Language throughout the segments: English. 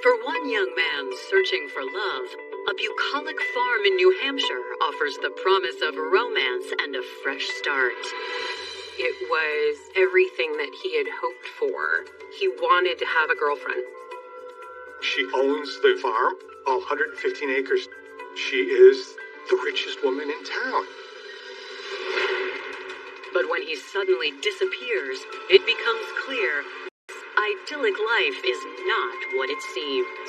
For one young man searching for love, a bucolic farm in New Hampshire offers the promise of romance and a fresh start. It was everything that he had hoped for. He wanted to have a girlfriend. She owns the farm, all 115 acres. She is the richest woman in town. But when he suddenly disappears, it becomes clear idyllic life is not what it seems.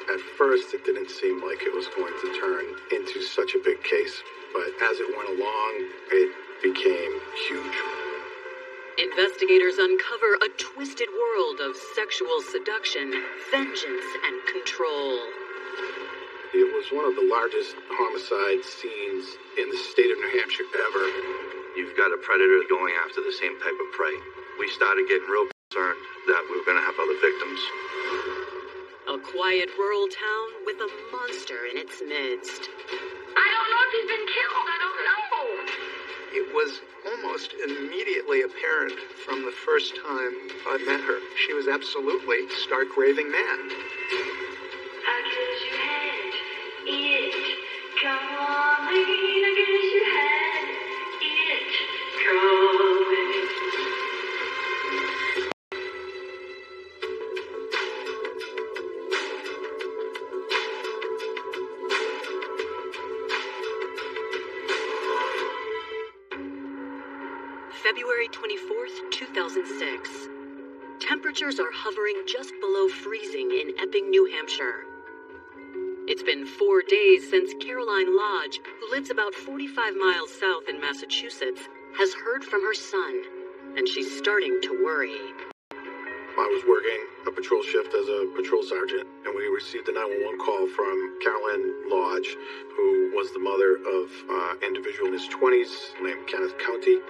At first, it didn't seem like it was going to turn into such a big case, but as it went along, it became huge. Investigators uncover a twisted world of sexual seduction, vengeance, and control. It was one of the largest homicide scenes in the state of New Hampshire ever. You've got a predator going after the same type of prey. We started getting real concerned that we were going to have other victims. A quiet rural town with a monster in its midst. I don't know if he's been killed. I don't know. It was almost immediately apparent from the first time I met her. She was absolutely stark raving mad. I guess you had it. Come on, Lane. I guess you had it. Coming. February 24th, 2006. Temperatures are hovering just below freezing in Epping, New Hampshire. It's been 4 days since Caroline Lodge, who lives about 45 miles south in Massachusetts, has heard from her son, and she's starting to worry. I was working a patrol shift as a patrol sergeant, and we received a 911 call from Caroline Lodge, who was the mother of an individual in his 20s named Kenneth County.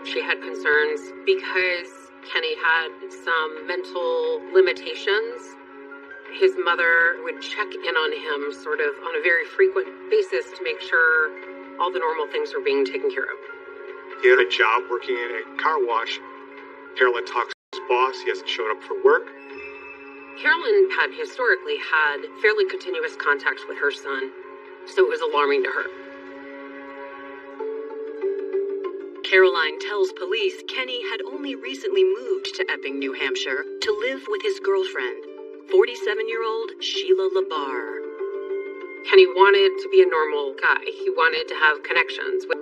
She had concerns because Kenny had some mental limitations. His mother would check in on him sort of on a very frequent basis to make sure all the normal things were being taken care of. He had a job working in a car wash. Carolyn talks to his boss. He hasn't showed up for work. Carolyn had historically had fairly continuous contact with her son, so it was alarming to her. Caroline tells police Kenny had only recently moved to Epping, New Hampshire to live with his girlfriend, 47-year-old Sheila LaBarre. Kenny wanted to be a normal guy. He wanted to have connections with...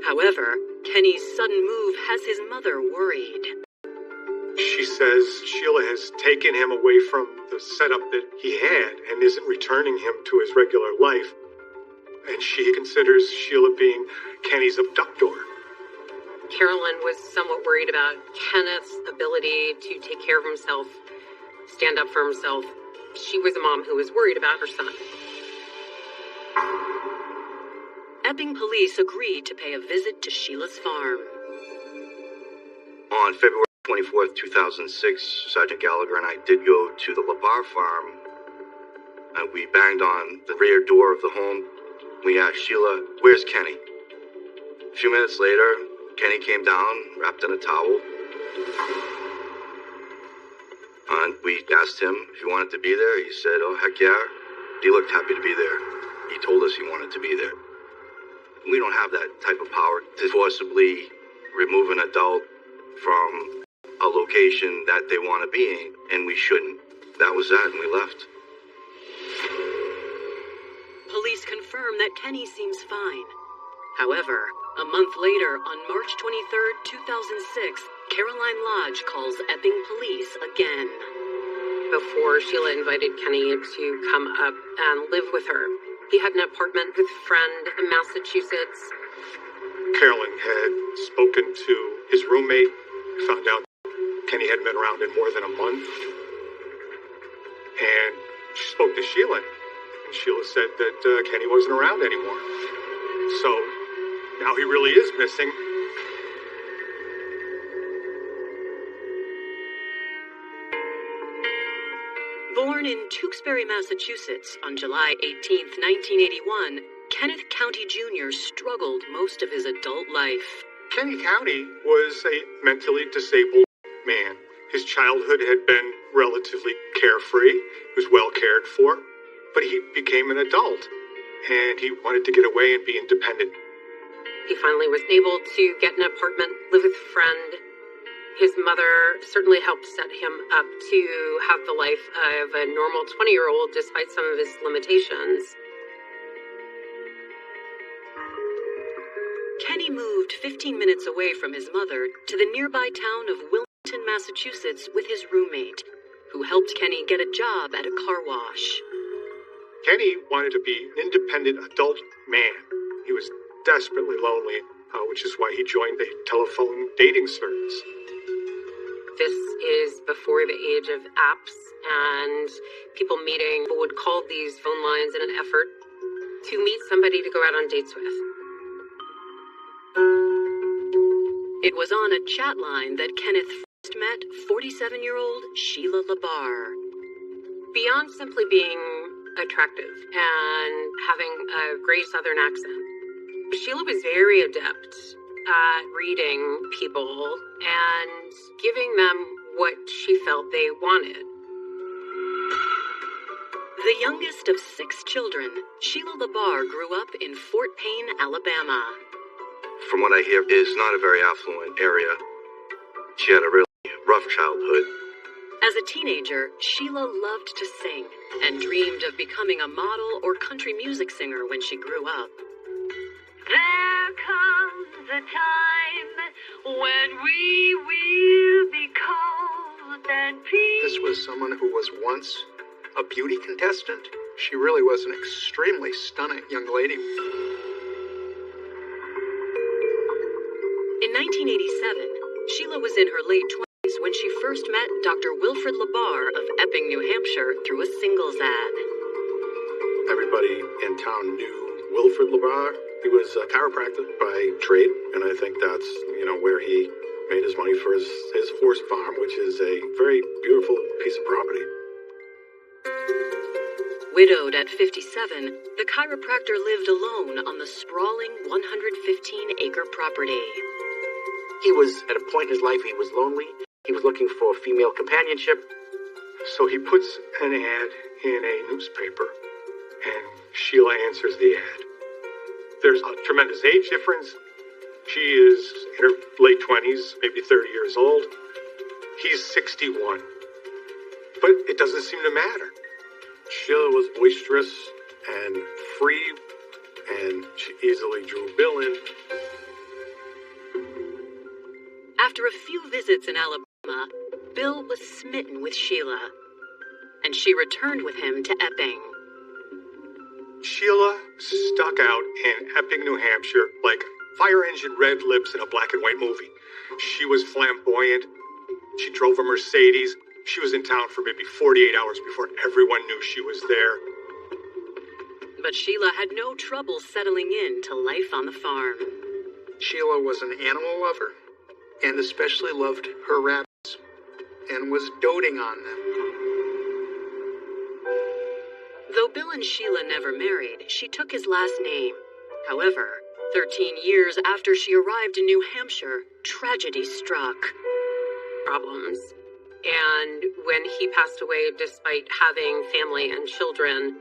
However, Kenny's sudden move has his mother worried. She says Sheila has taken him away from the setup that he had and isn't returning him to his regular life. And she considers Sheila being Kenny's abductor. Carolyn was somewhat worried about Kenneth's ability to take care of himself, stand up for himself. She was a mom who was worried about her son. Epping police agreed to pay a visit to Sheila's farm. On February 24th, 2006, Sergeant Gallagher and I did go to the LaBarre farm, and we banged on the rear door of the home. We asked Sheila, "Where's Kenny?" A few minutes later, Kenny came down, wrapped in a towel. And we asked him if he wanted to be there. He said, "Oh, heck yeah." He looked happy to be there. He told us he wanted to be there. We don't have that type of power to forcibly remove an adult from a location that they want to be in, and we shouldn't. That was that, and we left. Police confirm that Kenny seems fine. However, a month later, on March 23rd, 2006, Caroline Lodge calls Epping police again. Before Sheila invited Kenny to come up and live with her, he had an apartment with a friend in Massachusetts. Carolyn had spoken to his roommate, found out Kenny hadn't been around in more than a month. And she spoke to Sheila. And Sheila said that Kenny wasn't around anymore. So now he really is missing. Born in Tewksbury, Massachusetts on July 18, 1981, Kenneth County Jr. struggled most of his adult life. Kenny County was a mentally disabled man. His childhood had been relatively carefree. He was well cared for. But he became an adult, and he wanted to get away and be independent. He finally was able to get an apartment, live with a friend. His mother certainly helped set him up to have the life of a normal 20-year-old despite some of his limitations. Kenny moved 15 minutes away from his mother to the nearby town of Wilmington, Massachusetts with his roommate, who helped Kenny get a job at a car wash. Kenny wanted to be an independent adult man. He was desperately lonely, which is why he joined a telephone dating service. This is before the age of apps and people meeting. People would call these phone lines in an effort to meet somebody to go out on dates with. It was on a chat line that Kenneth first met 47-year-old Sheila LaBarre. Beyond simply being attractive and having a great Southern accent, Sheila was very adept at reading people and giving them what she felt they wanted. The youngest of 6 children, Sheila LaBarre grew up in Fort Payne, Alabama. From what I hear, it is not a very affluent area. She had a really rough childhood. As a teenager, Sheila loved to sing and dreamed of becoming a model or country music singer when she grew up. There comes a time when we will be cold and peace. This was someone who was once a beauty contestant. She really was an extremely stunning young lady. In 1987, Sheila was in her late 20s when she first met Dr. Wilfred LaBarre of Epping, New Hampshire through a singles ad. Everybody in town knew Wilfred LaBarre. He was a chiropractor by trade, and I think that's, where he made his money for his horse farm, which is a very beautiful piece of property. Widowed at 57, the chiropractor lived alone on the sprawling 115-acre property. He was at a point in his life he was lonely. He was looking for female companionship. So he puts an ad in a newspaper, and Sheila answers the ad. There's a tremendous age difference. She is in her late 20s, maybe 30 years old. He's 61. But it doesn't seem to matter. Sheila was boisterous and free, and she easily drew Bill in. After a few visits in Alabama, Bill was smitten with Sheila, and she returned with him to Epping. Sheila stuck out in Epping, New Hampshire like fire engine red lips in a black and white movie. She was flamboyant. She drove a Mercedes. She was in town for maybe 48 hours before everyone knew she was there. But Sheila had no trouble settling in to life on the farm. Sheila was an animal lover and especially loved her rabbits and was doting on them. Though Bill and Sheila never married, she took his last name. However, 13 years after she arrived in New Hampshire, tragedy struck. Problems. And when he passed away, despite having family and children,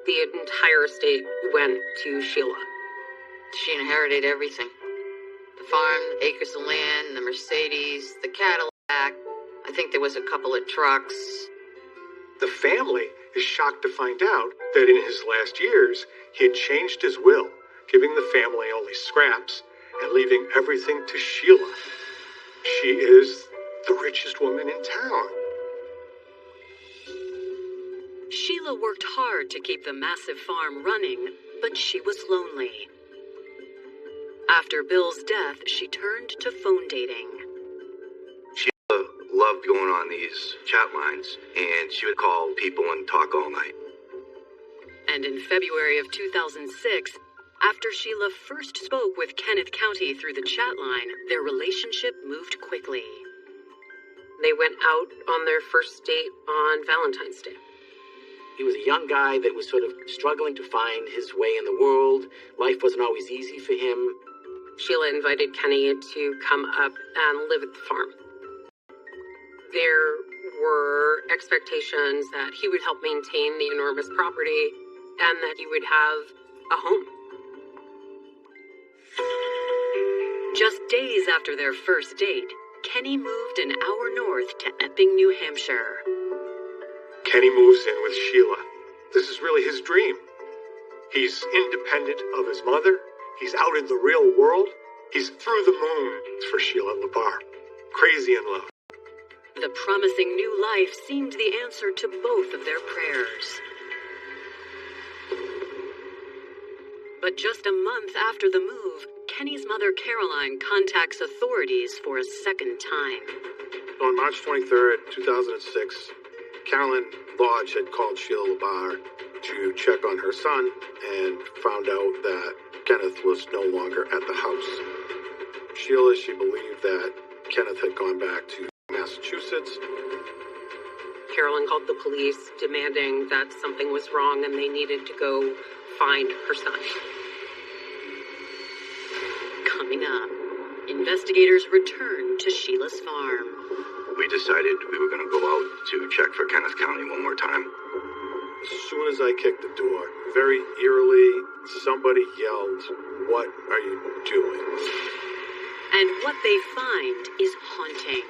the entire estate went to Sheila. She inherited everything. The farm, the acres of land, the Mercedes, the Cadillac. I think there was a couple of trucks. The family is shocked to find out that in his last years, he had changed his will, giving the family only scraps and leaving everything to Sheila. She is the richest woman in town. Sheila worked hard to keep the massive farm running, but she was lonely. After Bill's death, she turned to phone dating. Sheila loved going on these chat lines, and she would call people and talk all night. And in February of 2006, after Sheila first spoke with Kenneth County through the chat line, their relationship moved quickly. They went out on their first date on Valentine's Day. He was a young guy that was sort of struggling to find his way in the world. Life wasn't always easy for him. Sheila invited Kenny to come up and live at the farm. There were expectations that he would help maintain the enormous property and that he would have a home. Just days after their first date, Kenny moved an hour north to Epping, New Hampshire. Kenny moves in with Sheila. This is really his dream. He's independent of his mother. He's out in the real world. He's through the moon for Sheila LaBarre. Crazy in love. The promising new life seemed the answer to both of their prayers. But just a month after the move, Kenny's mother Caroline contacts authorities for a second time. On March 23rd, 2006, Carolyn Lodge had called Sheila LaBarre to check on her son and found out that Kenneth was no longer at the house. Sheila, she believed that Kenneth had gone back to Massachusetts. Carolyn called the police, demanding that something was wrong and they needed to go find her son. Coming up, investigators return to Sheila's farm. We decided we were going to go out to check for Kenneth County one more time. As soon as I kicked the door, very eerily, somebody yelled, "What are you doing?" And what they find is haunting.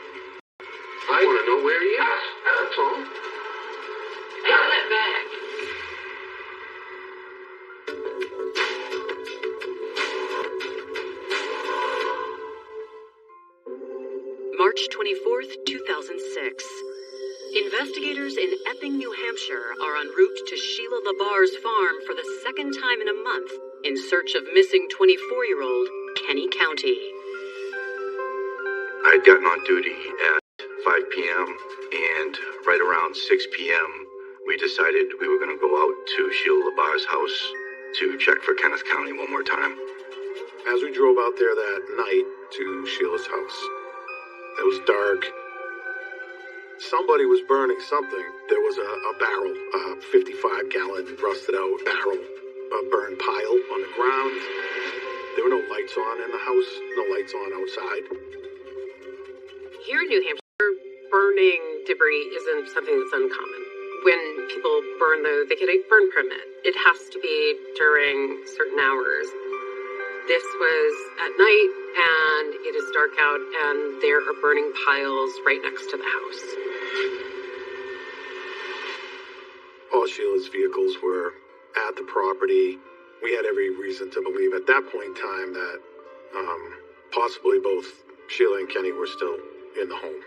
I want to know where he is. That's all. Turn it back. March 24th, 2006. Investigators in Epping, New Hampshire are en route to Sheila LaBarre's farm for the second time in a month in search of missing 24-year-old Kenny County. I had gotten on duty at 5 p.m. and right around 6 p.m. we decided we were going to go out to Sheila LaBarre's house to check for Kenneth County one more time. As we drove out there that night to Sheila's house, it was dark. Somebody was burning something. There was a barrel, a 55-gallon rusted out barrel, a burned pile on the ground. There were no lights on in the house, no lights on outside. Here in New Hampshire, burning debris isn't something that's uncommon. When people burn, though, they get a burn permit. It has to be during certain hours. This was at night, and it is dark out, and there are burning piles right next to the house. All Sheila's vehicles were at the property. We had every reason to believe at that point in time that possibly both Sheila and Kenny were still in the home.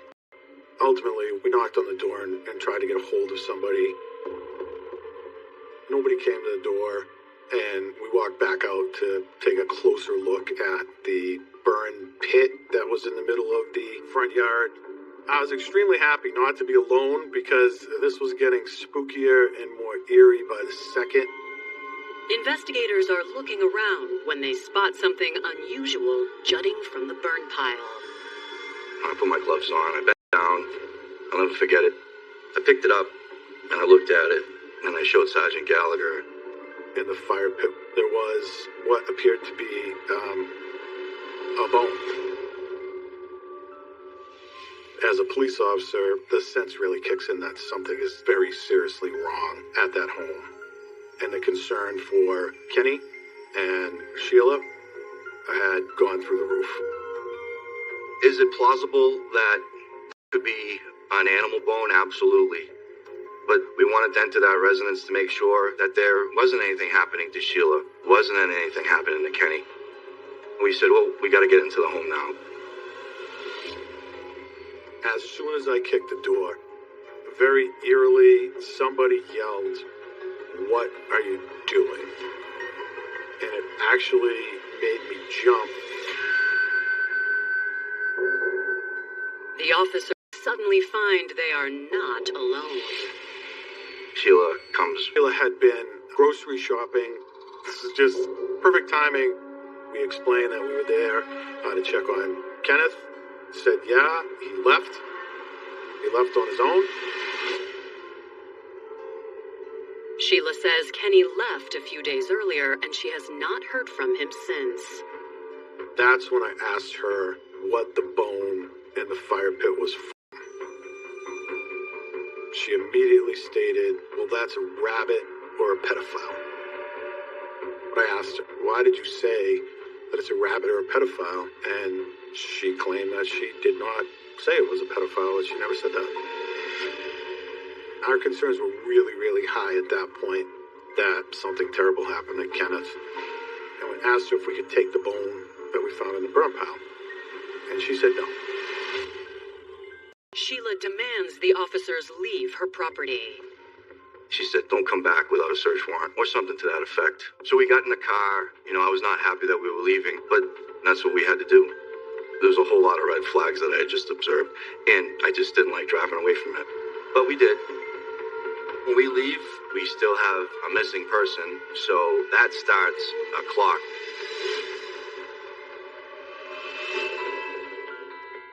Ultimately, we knocked on the door and tried to get a hold of somebody. Nobody came to the door, and we walked back out to take a closer look at the burned pit that was in the middle of the front yard. I was extremely happy not to be alone because this was getting spookier and more eerie by the second. Investigators are looking around when they spot something unusual jutting from the burn pile. I put my gloves on, I bent down. I'll never forget it. I picked it up, and I looked at it, and I showed Sergeant Gallagher. In the fire pit, there was what appeared to be a bone. As a police officer, the sense really kicks in that something is very seriously wrong at that home. And the concern for Kenny and Sheila had gone through the roof. Is it plausible that it could be an animal bone? Absolutely. But we wanted to enter that residence to make sure that there wasn't anything happening to Sheila, wasn't anything happening to Kenny. We said, well, we got to get into the home now. As soon as I kicked the door, very eerily, somebody yelled, "What are you doing?" And it actually made me jump. The officers suddenly find they are not alone. Sheila comes. Sheila had been grocery shopping. This is just perfect timing. We explained that we were there to check on Kenneth. Said, yeah, he left. He left on his own. Sheila says Kenny left a few days earlier and she has not heard from him since. That's when I asked her what the bone in the fire pit was from. she immediately stated, well, that's a rabbit or a pedophile. But I asked her, why did you say that it's a rabbit or a pedophile? And she claimed that she did not say it was a pedophile, and she never said that. Our concerns were really, really high at that point that something terrible happened to Kenneth. And we asked her if we could take the bone that we found in the burn pile. And she said no. Sheila demands the officers leave her property. She said, don't come back without a search warrant, or something to that effect. So we got in the car. I was not happy that we were leaving, but that's what we had to do. There was a whole lot of red flags that I had just observed, and I just didn't like driving away from it. But we did. When we leave, we still have a missing person, so that starts a clock.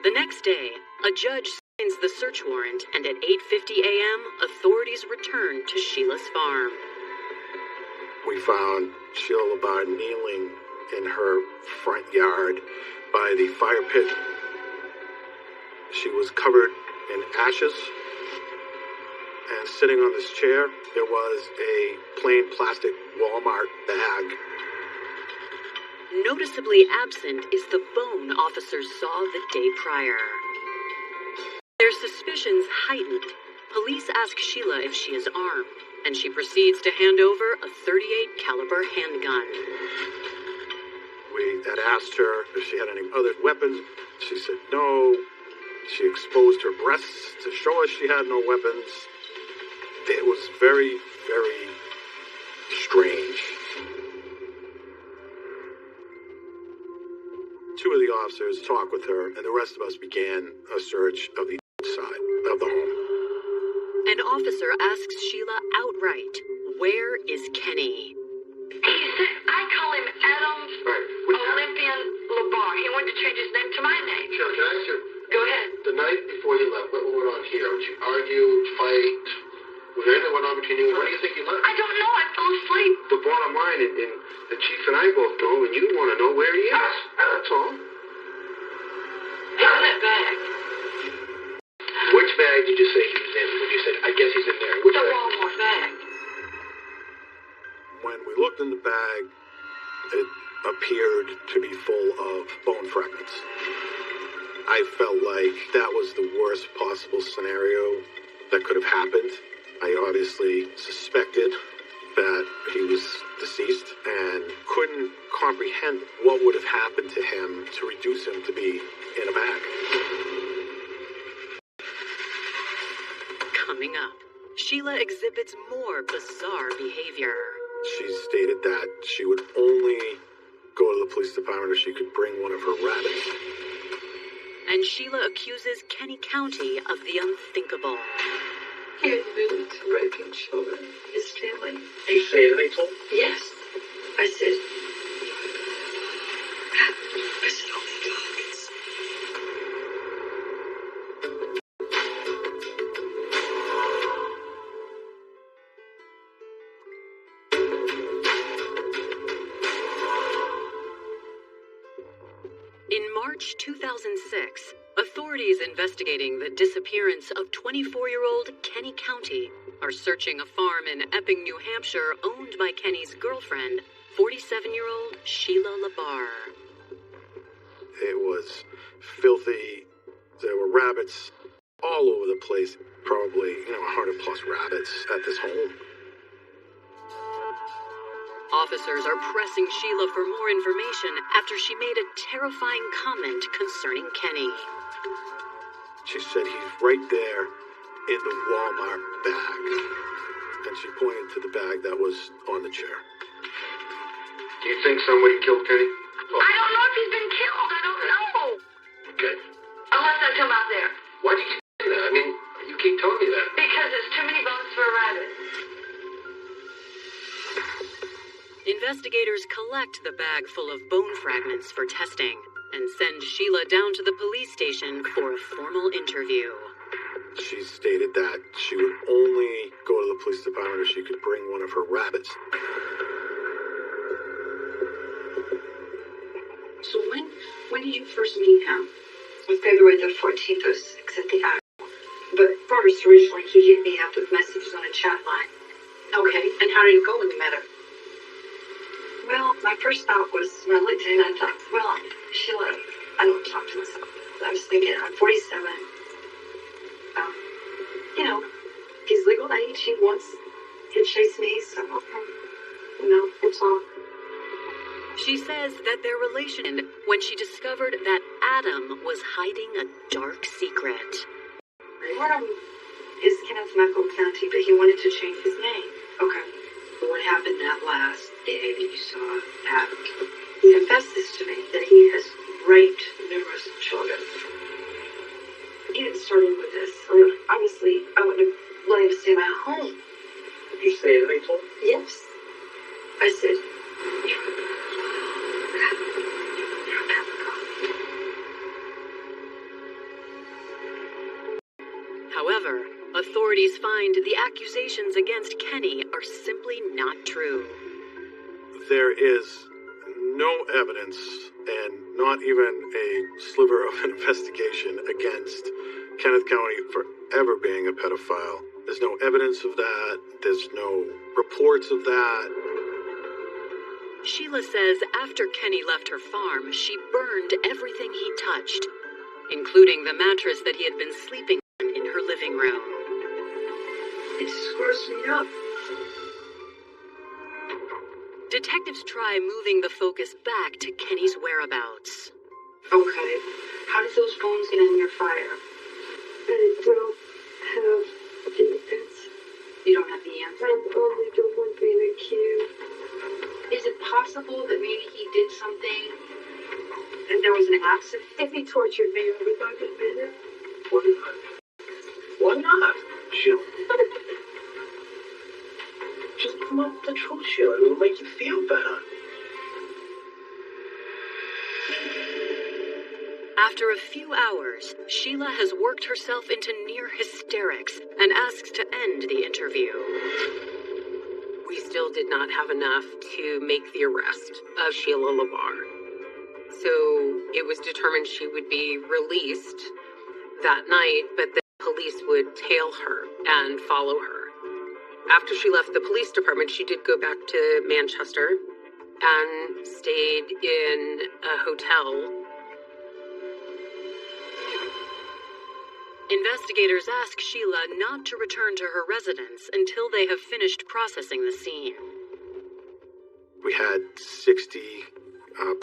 The next day, a judge signs the search warrant, and at 8:50 a.m., authorities return to Sheila's farm. We found Sheila LaBarre kneeling in her front yard by the fire pit. She was covered in ashes, and sitting on this chair, there was a plain plastic Walmart bag. Noticeably absent is the bone officers saw the day prior. Their suspicions heightened. Police ask Sheila if she is armed, and she proceeds to hand over a .38 caliber handgun. We had asked her if she had any other weapons. She said no. She exposed her breasts to show us she had no weapons. It was very, very strange. Two of the officers talked with her, and the rest of us began a search of the side of the home. An officer asks Sheila outright, where is Kenny? I call him Adam Olympian LaBarre. He wanted to change his name to my name. Sheila, can I ask you? Go ahead. The night before you left, what went on here? Did you argue, fight? Was there anything went on between you? When do you think you left? I don't know. I fell asleep. The bottom line, and the chief and I both know, and you want to know where he is. That's all. He's in that bag. Which bag did you say he was in when you said, I guess he's in there? Which The bag? Walmart bag. When we looked in the bag, it appeared to be full of bone fragments. I felt like that was the worst possible scenario that could have happened. I obviously suspected that he was deceased and couldn't comprehend what would have happened to him to reduce him to be in a bag. Coming up, Sheila exhibits more bizarre behavior. She stated that she would only go to the police department if she could bring one of her rabbits. And Sheila accuses Kenny County of the unthinkable. He admitted to raping children, his family. Did you say anything to him? Yes. I said, oh my God. In March 2006, authorities investigating the disappearance of 24-year-old Kenny County are searching a farm in Epping, New Hampshire, owned by Kenny's girlfriend, 47-year-old Sheila LaBarre. It was filthy. There were rabbits all over the place. Probably, 100 plus rabbits at this home. Officers are pressing Sheila for more information after she made a terrifying comment concerning Kenny. She said he's right there in the Walmart bag. And she pointed to the bag that was on the chair. Do you think somebody killed Kenny? Oh. I don't know if he's been killed. I don't know. Okay. Unless I tell him out there. Why do you keep saying that? I mean, you keep telling me that. Because there's too many bones for a rabbit. Investigators collect the bag full of bone fragments for testing and send Sheila down to the police station for a formal interview. She stated that she would only go to the police department if she could bring one of her rabbits. So when did you first meet him? On February the 14th or 6th at the Apple. But first, Just originally, he hit me up with messages on a chat line. Okay, and how did it when you met her? Well, my first thought was, when I looked at him, I thought, well, Sheila, I don't talk to myself. I was thinking, I'm 47. You know, he's legal age. He wants to chase me, so, we'll talk. She says that their relation ended when she discovered that Adam was hiding a dark secret. Adam is Kenneth Michael County, but he wanted to change his name. Okay. But what happened that last day that you saw Adam? He confessed this to me, that he has raped numerous children. He didn't start in with this. Obviously, I wouldn't have let him stay in my home. Did you say anything to him? Yes. I said, However, authorities find the accusations against Kenny are simply not true. There is no evidence and not even a sliver of an investigation against Kenneth County for ever being a pedophile. There's no evidence of that. There's no reports of that. Sheila says after Kenny left her farm, she burned everything he touched, including the mattress that he had been sleeping in her living room. it screws me up. Detectives try moving the focus back to Kenny's whereabouts. Okay. How did those bones get in your fire? I don't have the answer. You don't have the answer? I'm only the one being accused. Is it possible that maybe he did something and there was an accident? If he tortured me, I would not admit it. Why not? Why not, Sheila? Just come up with the truth, Sheila. It will make you feel better. After a few hours, Sheila has worked herself into near hysterics and asks to end the interview. We still did not have enough to make the arrest of Sheila LaBarre. So it was determined she would be released that night, but the police would tail her and follow her. After she left the police department, she did go back to Manchester and stayed in a hotel. Investigators ask Sheila not to return to her residence until they have finished processing the scene. We had 60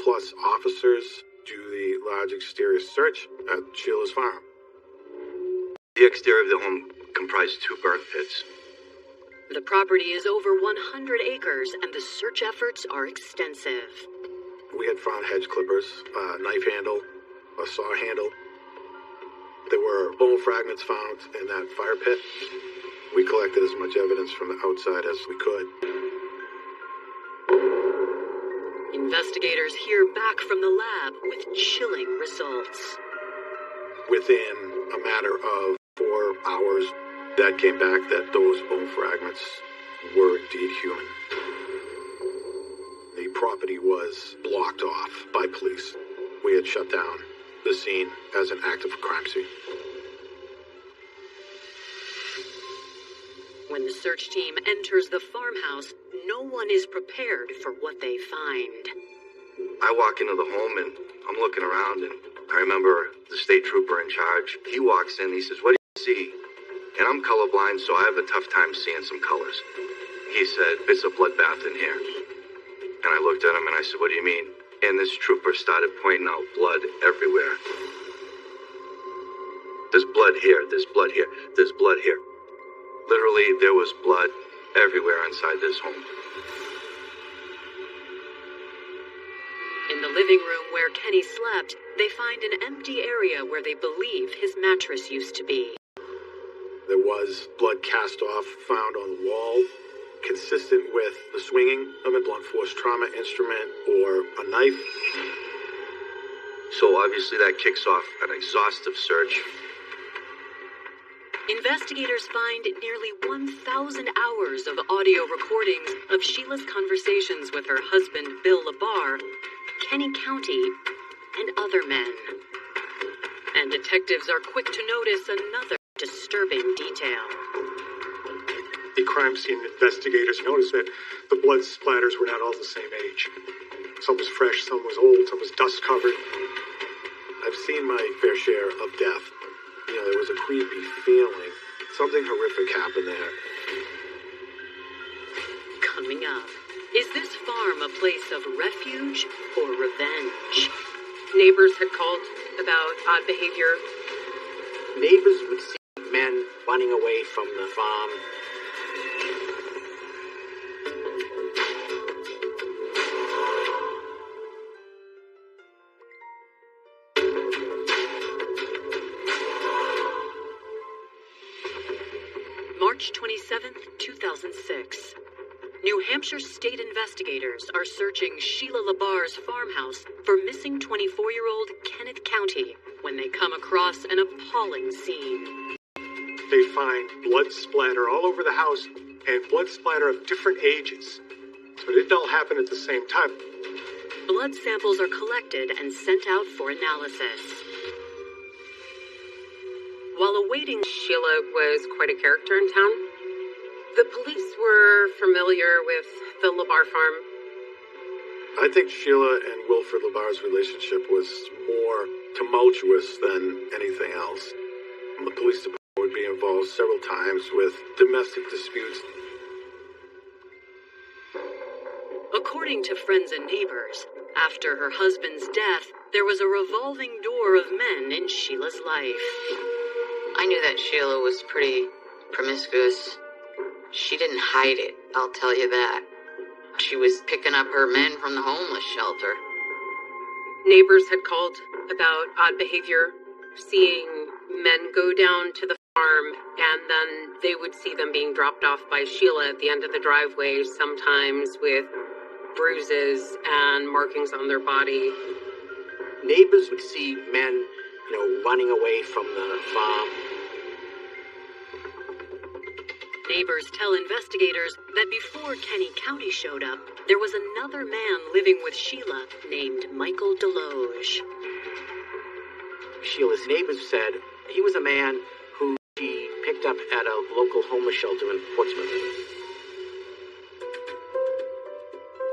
plus officers do the large exterior search at Sheila's farm. The exterior of the home comprised 2 burn pits. The property is over 100 acres and the search efforts are extensive. We had found hedge clippers, a knife handle, a saw handle. There were bone fragments found in that fire pit. We collected as much evidence from the outside as we could. Investigators hear back from the lab with chilling results. Within a matter of 4 hours, that came back that those bone fragments were indeed human. The property was blocked off by police. We had shut down the scene as an active crime scene. When the search team enters the farmhouse, no one is prepared for what they find. I walk into the home and I'm looking around and I remember the state trooper in charge. He walks in, he says, "What do you see?" And I'm colorblind, so I have a tough time seeing some colors. He said, "It's a bloodbath in here." And I looked at him and I said, "What do you mean?" And this trooper started pointing out blood everywhere. There's blood here, there's blood here, there's blood here. Literally, there was blood everywhere inside this home. In the living room where Kenny slept, they find an empty area where they believe his mattress used to be. There was blood cast off found on the wall, consistent with the swinging of a blunt force trauma instrument or a knife. So obviously that kicks off an exhaustive search. Investigators find nearly 1,000 hours of audio recordings of Sheila's conversations with her husband, Bill LaBarre, Kenny County, and other men. And detectives are quick to notice another disturbing detail. The crime scene investigators noticed that the blood splatters were not all the same age. Some was fresh, some was old, some was dust covered. I've seen my fair share of death. There was a creepy feeling. Something horrific happened there. Coming up, is this farm a place of refuge or revenge? Neighbors had called about odd behavior. Neighbors would see men running away from the farm. March 27th, 2006. New Hampshire state investigators are searching Sheila LaBarre's farmhouse for missing 24-year-old Kenneth County when they come across an appalling scene. They find blood splatter all over the house and blood splatter of different ages. So it didn't all happen at the same time. Blood samples are collected and sent out for analysis. While awaiting, Sheila was quite a character in town. The police were familiar with the LaBarre farm. I think Sheila and Wilfred LaBarre's relationship was more tumultuous than anything else. The police department would be involved several times with domestic disputes. According to friends and neighbors, after her husband's death, there was a revolving door of men in Sheila's life. I knew that Sheila was pretty promiscuous. She didn't hide it, I'll tell you that. She was picking up her men from the homeless shelter. Neighbors had called about odd behavior, seeing men go down to the farm, and then they would see them being dropped off by Sheila at the end of the driveway, sometimes with bruises and markings on their body. Neighbors would see men, running away from the farm. Neighbors tell investigators that before Kenny County showed up, there was another man living with Sheila named Michael Deloge. Sheila's neighbors said he was a man who she picked up at a local homeless shelter in Portsmouth.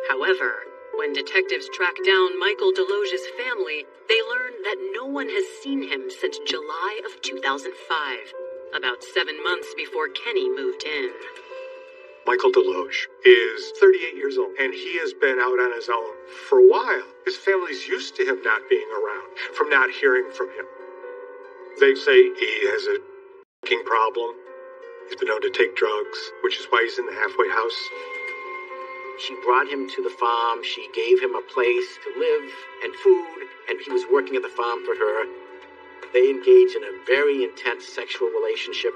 However, when detectives track down Michael Deloge's family, they learn that no one has seen him since July of 2005, about 7 months before Kenny moved in. Michael Deloge is 38 years old, and he has been out on his own for a while. His family's used to him not being around, from not hearing from him. They say he has a drinking problem. He's been known to take drugs, which is why he's in the halfway house. She brought him to the farm, she gave him a place to live and food, and he was working at the farm for her. They engaged in a very intense sexual relationship.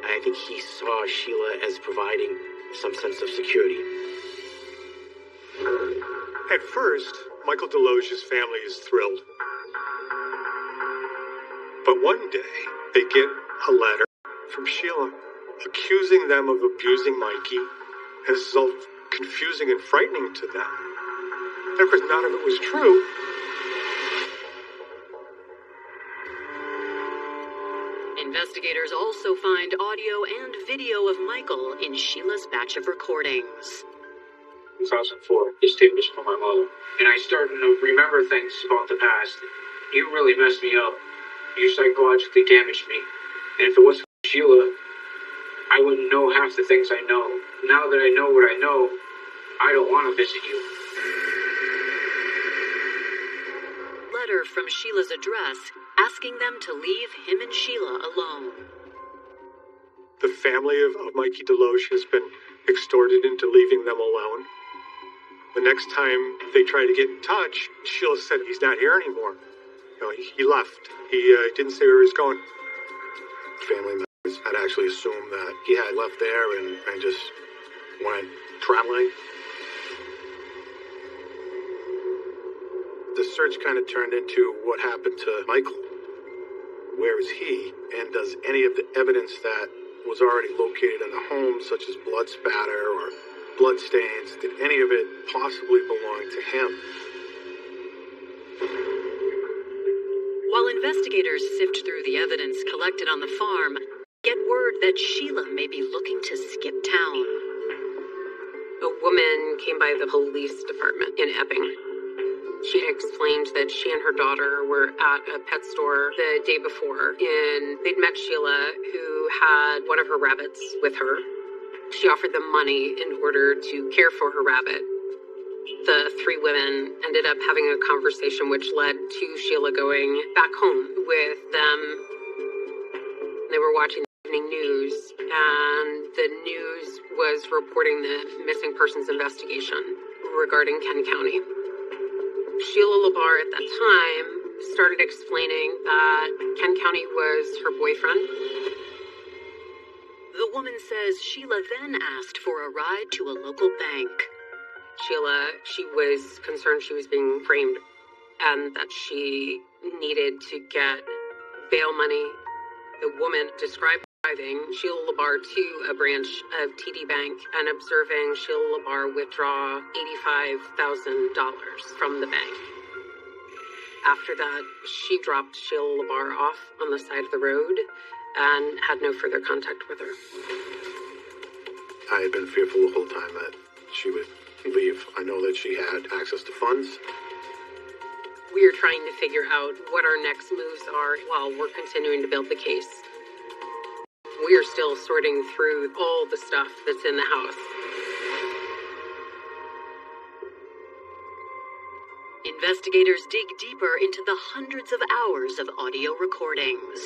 I think he saw Sheila as providing some sense of security. At first, Michael Deloge's family is thrilled. But one day, they get a letter from Sheila accusing them of abusing Mikey. And this is all confusing and frightening to them. And of course, none of it was true. Investigators also find audio and video of Michael in Sheila's batch of recordings. 2004, this tape was from my mother. And I started to remember things about the past. You really messed me up. You psychologically damaged me. And if it wasn't for Sheila, I wouldn't know half the things I know. Now that I know what I know, I don't want to visit you. Letter from Sheila's address asking them to leave him and Sheila alone. The family of Mikey Deloge has been extorted into leaving them alone. The next time they try to get in touch, Sheila said he's not here anymore. He left. He didn't say where he was going. Family members had actually assumed that he had left there and just went traveling. The search kind of turned into what happened to Michael. Where is he? And does any of the evidence that was already located in the home, such as blood spatter or blood stains, did any of it possibly belong to him? While investigators sift through the evidence collected on the farm, get word that Sheila may be looking to skip town. A woman came by the police department in Epping. She explained that she and her daughter were at a pet store the day before, and they'd met Sheila, who had one of her rabbits with her. She offered them money in order to care for her rabbit. The three women ended up having a conversation which led to Sheila going back home with them. They were watching the evening news, and the news was reporting the missing persons investigation regarding Kent County. Sheila LaBarre at that time started explaining that Kent County was her boyfriend. The woman says Sheila then asked for a ride to a local bank. Sheila, she was concerned she was being framed and that she needed to get bail money. The woman described driving Sheila LaBarre to a branch of TD Bank and observing Sheila LaBarre withdraw $85,000 from the bank. After that, she dropped Sheila LaBarre off on the side of the road and had no further contact with her. I had been fearful the whole time that she would leave. I know that she had access to funds. We are trying to figure out what our next moves are while we're continuing to build the case. We are still sorting through all the stuff that's in the house. Investigators dig deeper into the hundreds of hours of audio recordings.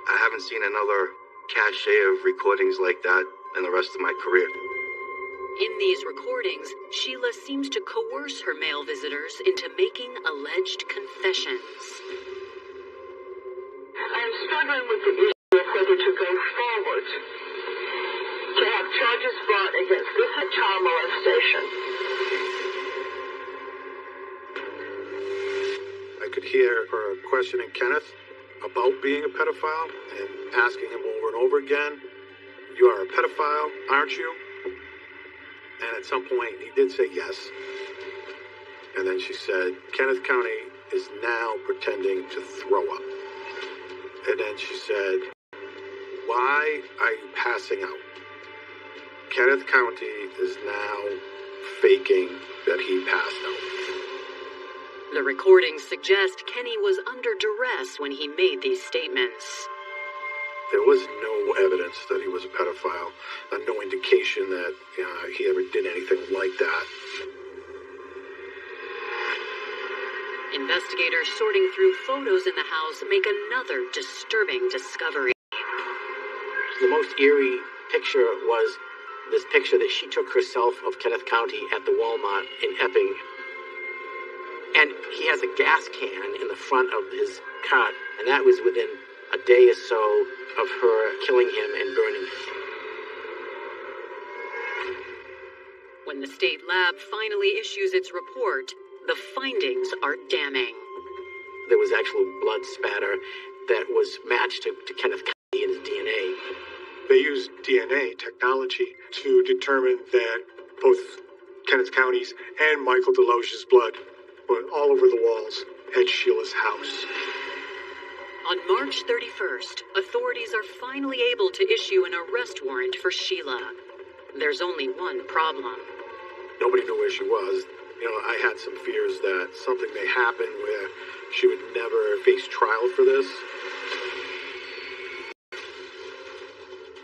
I haven't seen another cache of recordings like that in the rest of my career. In these recordings, Sheila seems to coerce her male visitors into making alleged confessions. I'm struggling with the issue of whether to go forward to have charges brought against this child molestation. I could hear her questioning Kenneth about being a pedophile and asking him over and over again, "You are a pedophile, aren't you?" And at some point, he did say yes. And then she said, "Kenneth County is now pretending to throw up." And then she said, "Why are you passing out?" Kenneth County is now faking that he passed out. The recordings suggest Kenny was under duress when he made these statements. There was no evidence that he was a pedophile, no indication that he ever did anything like that. Investigators sorting through photos in the house make another disturbing discovery. The most eerie picture was this picture that she took herself of Kenneth County at the Walmart in Epping. And he has a gas can in the front of his cart, and that was within a day or so of her killing him and burning him. When the state lab finally issues its report, the findings are damning. There was actual blood spatter that was matched to Kenneth County in his DNA. They used DNA technology to determine that both Kenneth County's and Michael Deloge's blood were all over the walls at Sheila's house. On March 31st, authorities are finally able to issue an arrest warrant for Sheila. There's only one problem. Nobody knew where she was. I had some fears that something may happen where she would never face trial for this.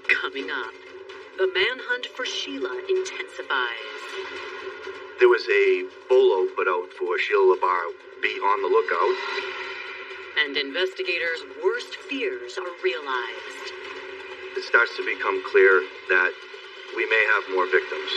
Coming up, the manhunt for Sheila intensifies. There was a bolo put out for Sheila LaBarre. Be on the lookout. And investigators' worst fears are realized. It starts to become clear that we may have more victims.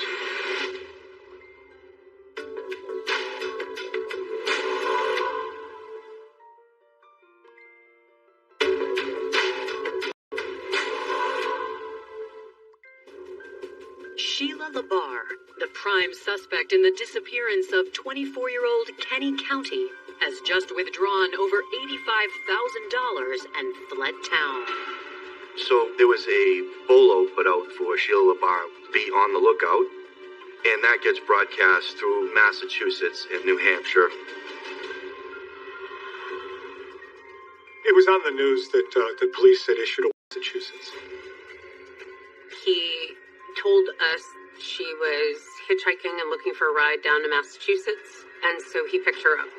Sheila LaBarre, the prime suspect in the disappearance of 24-year-old Kenny County, has just withdrawn over $85,000 and fled town. So there was a bolo put out for Sheila LaBarre. Be on the lookout. And that gets broadcast through Massachusetts and New Hampshire. It was on the news that the police had issued a Massachusetts. He told us she was hitchhiking and looking for a ride down to Massachusetts, and so he picked her up.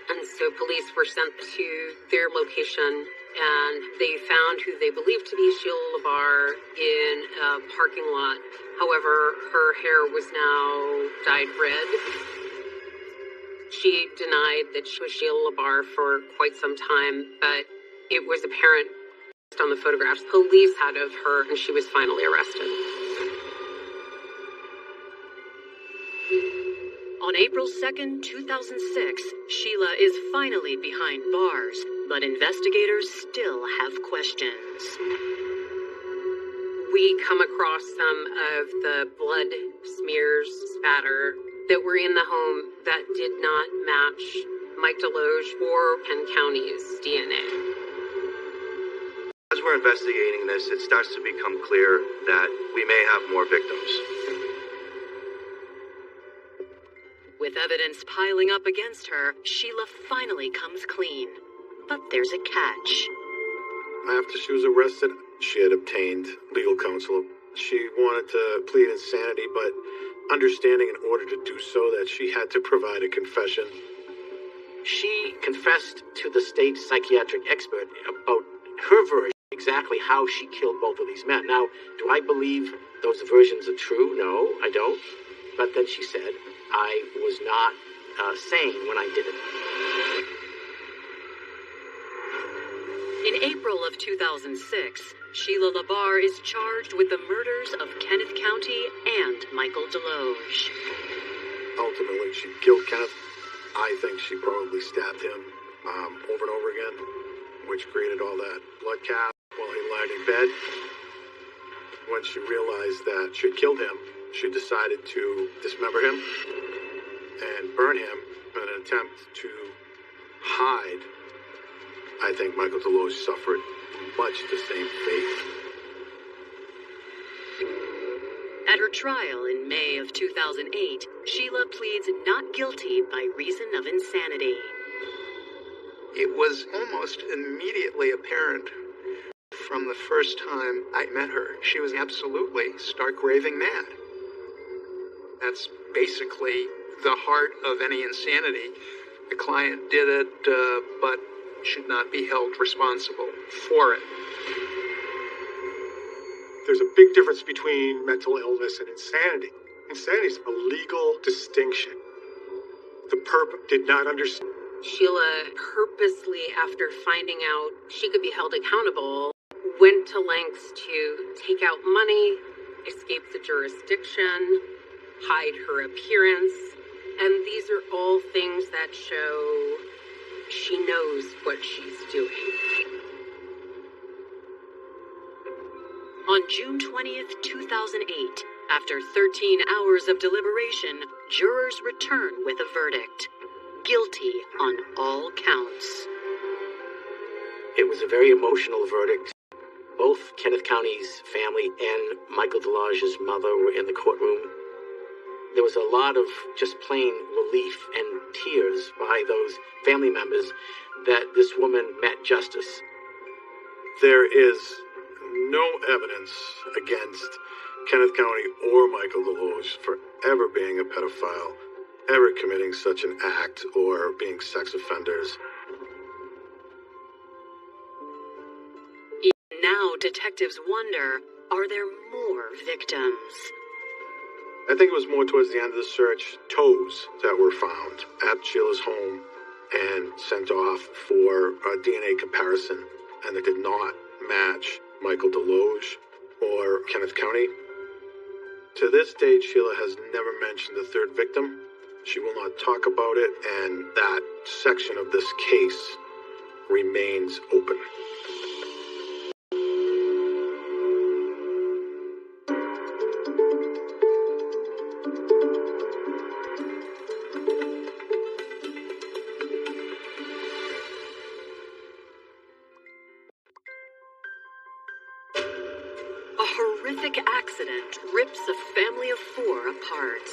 And so police were sent to their location, and they found who they believed to be Sheila LaBarre in a parking lot. However, her hair was now dyed red. She denied that she was Sheila LaBarre for quite some time, but it was apparent on the photographs police had of her, and she was finally arrested. On April 2nd, 2006, Sheila is finally behind bars, but investigators still have questions. We come across some of the blood smears, spatter, that were in the home that did not match Mike DeLoge or Penn County's DNA. As we're investigating this, it starts to become clear that we may have more victims. With evidence piling up against her, Sheila finally comes clean. But there's a catch. After she was arrested, she had obtained legal counsel. She wanted to plead insanity, but understanding in order to do so that she had to provide a confession. She confessed to the state psychiatric expert about her version, exactly how she killed both of these men. Now, do I believe those versions are true? No, I don't. But then she said, I was not sane when I did it. In April of 2006, Sheila LaBarre is charged with the murders of Kenneth County and Michael DeLoge. Ultimately, she killed Kenneth. I think she probably stabbed him over and over again, which created all that blood cast while he lied in bed. When she realized that she had killed him, she decided to dismember him and burn him in an attempt to hide. I think Michael DeLoge suffered much the same fate. At her trial in May of 2008, Sheila pleads not guilty by reason of insanity. It was almost immediately apparent from the first time I met her. She was absolutely stark raving mad. That's basically the heart of any insanity. The client did it, but should not be held responsible for it. There's a big difference between mental illness and insanity. Insanity is a legal distinction. The perp did not understand. Sheila purposely, after finding out she could be held accountable, went to lengths to take out money, escape the jurisdiction, hide her appearance, and these are all things that show she knows what she's doing. On June 20th, 2008, after 13 hours of deliberation, jurors return with a verdict. Guilty on all counts. It was a very emotional verdict. Both Kenneth County's family and Michael DeLoge's mother were in the courtroom. There was a lot of just plain relief and tears by those family members that this woman met justice. There is no evidence against Kenneth County or Michael DeLoge for ever being a pedophile, ever committing such an act, or being sex offenders. Even now, detectives wonder, are there more victims? I think it was more towards the end of the search, toes that were found at Sheila's home and sent off for a DNA comparison, and they did not match Michael DeLoge or Kenneth County. To this date, Sheila has never mentioned the third victim. She will not talk about it, and that section of this case remains open. A horrific accident rips a family of 4 apart.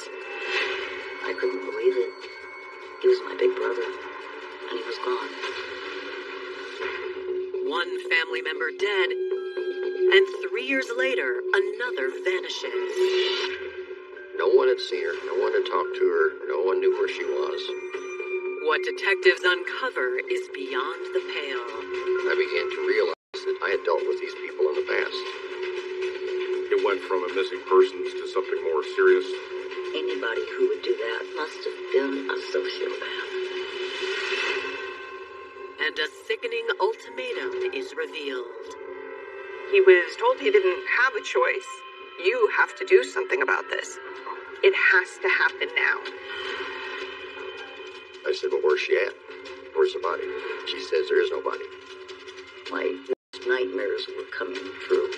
I couldn't believe it. He was my big brother, and he was gone. one family member dead, and 3 years later, another vanishes. No one had seen her, no one had talked to her, no one knew where she was. What detectives uncover is beyond the pale. I began to realize that I had dealt with these people in the past. It went from a missing persons to something more serious. Anybody who would do that must have been a sociopath. And a sickening ultimatum is revealed. He was told he didn't have a choice. You have to do something about this. It has to happen now. I said, well, where's she at? Where's the body? She says there is no body. My nightmares were coming true.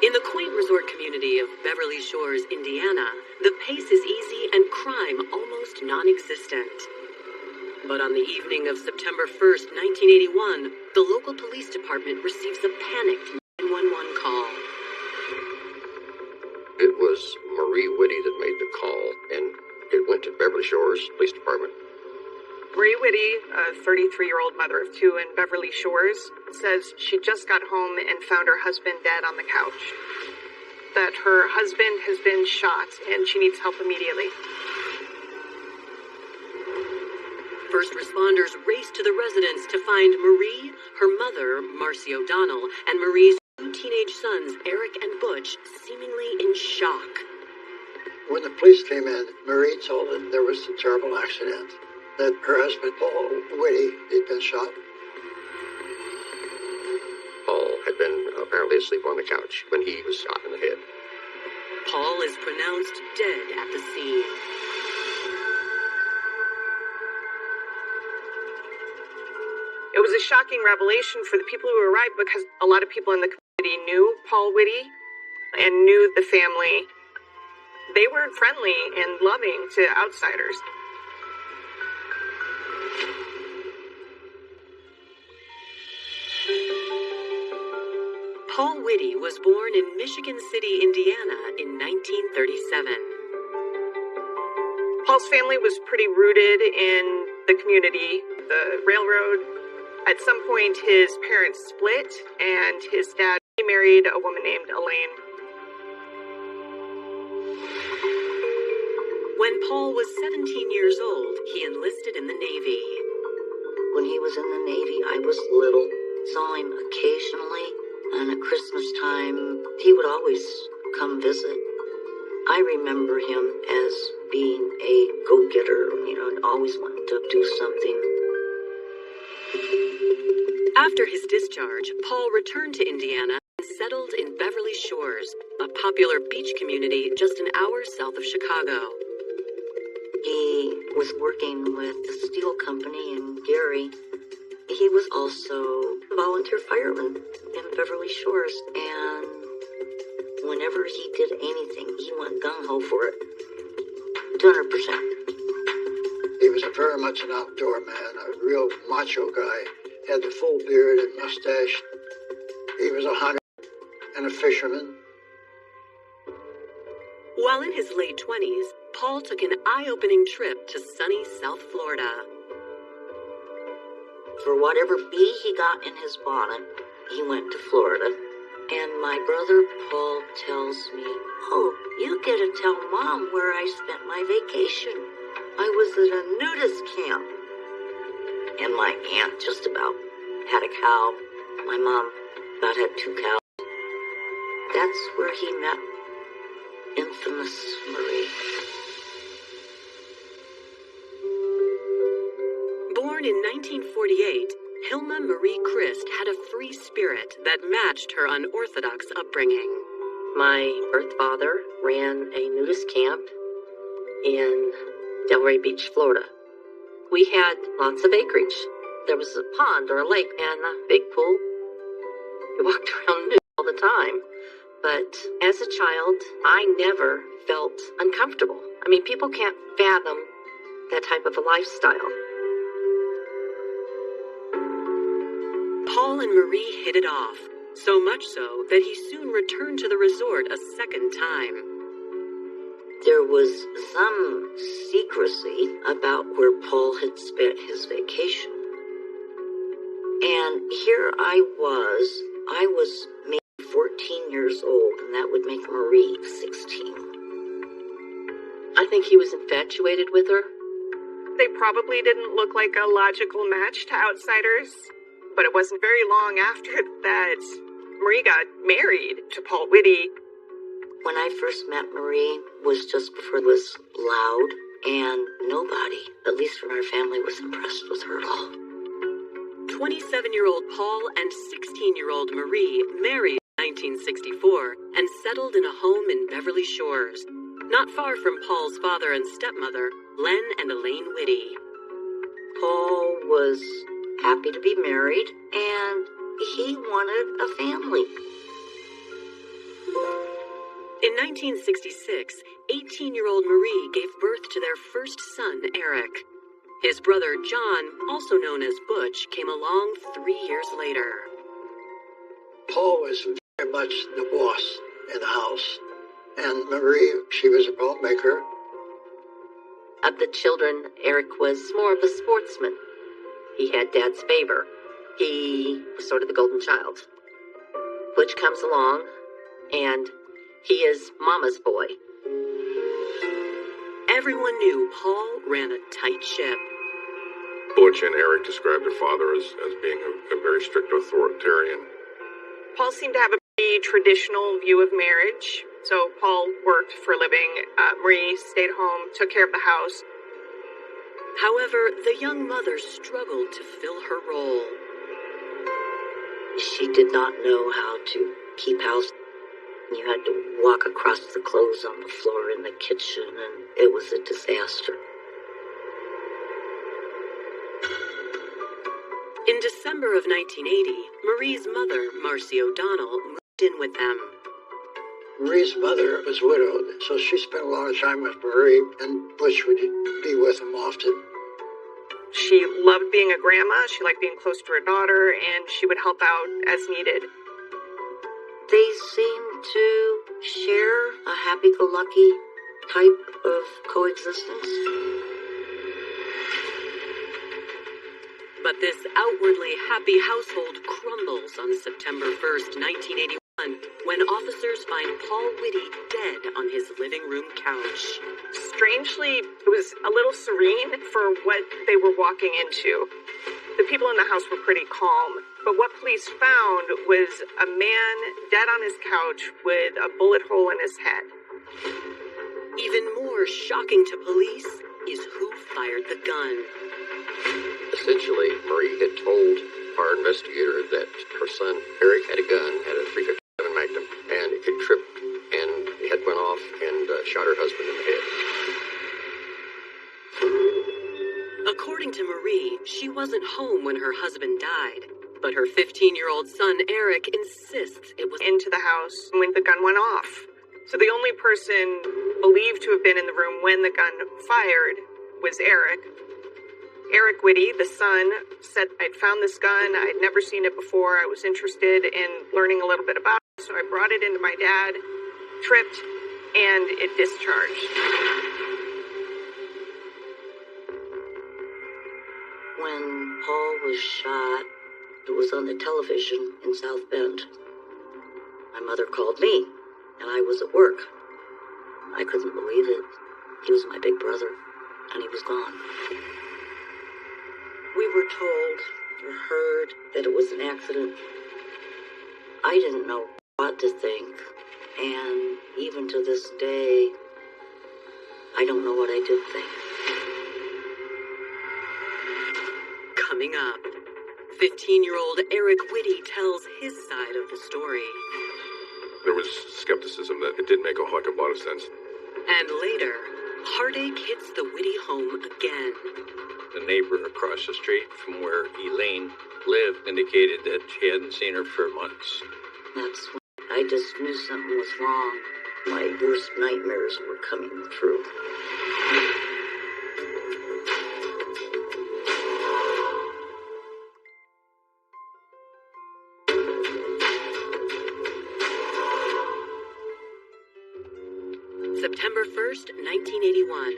In the quaint resort community of Beverly Shores, Indiana, the pace is easy and crime almost non-existent. But on the evening of September 1st, 1981, the local police department receives a panicked 911 call. It was Marie Whitty that made the call, and it went to Beverly Shores Police Department. Marie Whitty, a 33-year-old mother of two in Beverly Shores, says she just got home and found her husband dead on the couch. That her husband has been shot and she needs help immediately. First responders race to the residence to find Marie, her mother, Marcy O'Donnell, and Marie's two teenage sons, Eric and Butch, seemingly in shock. When the police came in, Marie told them there was a terrible accident, that her husband, Paul Whitty, had been shot. Paul had been apparently asleep on the couch when he was shot in the head. Paul is pronounced dead at the scene. It was a shocking revelation for the people who arrived because a lot of people in the community knew Paul Whitty and knew the family. They were friendly and loving to outsiders. Paul Whitty was born in Michigan City, Indiana in 1937. Paul's family was pretty rooted in the community, the railroad. At some point, his parents split, and his dad married a woman named Elaine. When Paul was 17 years old, he enlisted in the Navy. When he was in the Navy, I was little. Saw him occasionally, and at Christmas time, he would always come visit. I remember him as being a go-getter, and always wanting to do something. After his discharge, Paul returned to Indiana and settled in Beverly Shores, a popular beach community just an hour south of Chicago. He was working with the steel company in Gary. He was also a volunteer fireman in Beverly Shores, and whenever he did anything, he went gung-ho for it. 200%. He was very much an outdoor man, a real macho guy. Had the full beard and mustache. He was a hunter and a fisherman. While in his late 20s, Paul took an eye-opening trip to sunny South Florida. For whatever bee he got in his bonnet, he went to Florida. And my brother Paul tells me, "Oh, you get to tell Mom where I spent my vacation. I was at a nudist camp." And my aunt just about had a cow. My mom about had 2 cows. That's where he met infamous Marie. Born in 1948, Hilma Marie Christ had a free spirit that matched her unorthodox upbringing. My birth father ran a nudist camp in Delray Beach, Florida. We had lots of acreage. There was a pond or a lake and a big pool. We walked around nude all the time. But as a child, I never felt uncomfortable. I mean, people can't fathom that type of a lifestyle. Paul and Marie hit it off. So much so that he soon returned to the resort a second time. There was some secrecy about where Paul had spent his vacation. And here I was maybe 14 years old, and that would make Marie 16. I think he was infatuated with her. They probably didn't look like a logical match to outsiders, but it wasn't very long after that Marie got married to Paul Whitty. When I first met Marie was just before it was loud, and nobody, at least from our family, was impressed with her at all. 27-year-old Paul and 16-year-old Marie married in 1964 and settled in a home in Beverly Shores, not far from Paul's father and stepmother, Len and Elaine Whitty. Paul was happy to be married, and he wanted a family. In 1966, 18-year-old Marie gave birth to their first son, Eric. His brother, John, also known as Butch, came along 3 years later. Paul was very much the boss in the house. And Marie, she was a homemaker. Of the children, Eric was more of a sportsman. He had Dad's favor. He was sort of the golden child. Butch comes along, and he is Mama's boy. Everyone knew Paul ran a tight ship. Butch and Eric described their father as being a very strict authoritarian. Paul seemed to have a pretty traditional view of marriage. So Paul worked for a living. Marie stayed home, took care of the house. However, the young mother struggled to fill her role. She did not know how to keep house. You had to walk across the clothes on the floor in the kitchen, and it was a disaster. In December of 1980, Marie's mother, Marcy O'Donnell, moved in with them. Marie's mother was widowed, so she spent a lot of time with Marie, and Butch would be with them often. She loved being a grandma, she liked being close to her daughter, and she would help out as needed. They seemed to share a happy-go-lucky type of coexistence. But this outwardly happy household crumbles on September 1st, 1981, when officers find Paul Whitty dead on his living room couch. Strangely, it was a little serene for what they were walking into. The people in the house were pretty calm, but what police found was a man dead on his couch with a bullet hole in his head. Even more shocking to police is who fired the gun. Essentially, Marie had told our investigator that her son, Eric, had a gun, had a .357 Magnum, and it had tripped, and the head went off and shot her husband in the head. According to Marie, she wasn't home when her husband died, but her 15-year-old son, Eric, insists it was into the house when the gun went off. So the only person believed to have been in the room when the gun fired was Eric. Eric Whitty, the son, said, "I'd found this gun. I'd never seen it before. I was interested in learning a little bit about it, so I brought it into my dad, tripped, and it discharged." When Paul was shot, it was on the television in South Bend. My mother called me, and I was at work. I couldn't believe it. He was my big brother, and he was gone. We were told or heard that it was an accident. I didn't know what to think, and even to this day, I don't know what I did think. Coming up, 15-year-old Eric Whitty tells his side of the story. There was skepticism that it didn't make a heck of a lot of sense. And later, heartache hits the Whitty home again. The neighbor across the street from where Elaine lived indicated that she hadn't seen her for months. That's when I just knew something was wrong. My worst nightmares were coming true. September 1st, 1981.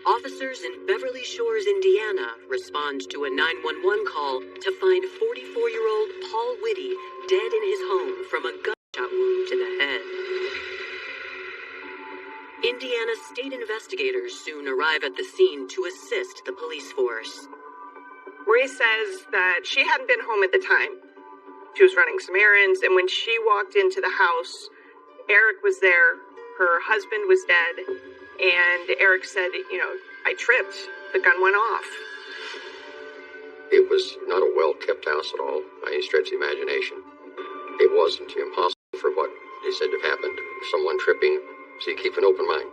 Officers in Beverly Shores, Indiana, respond to a 911 call to find 44-year-old Paul Whitty dead in his home from a gunshot wound to the head. Indiana state investigators soon arrive at the scene to assist the police force. Marie says that she hadn't been home at the time. She was running some errands, and when she walked into the house, Eric was there, her husband was dead, and Eric said, I tripped, the gun went off. It was not a well-kept house at all, by any stretch of the imagination. It wasn't impossible for what they said to have happened. Someone tripping, so you keep an open mind.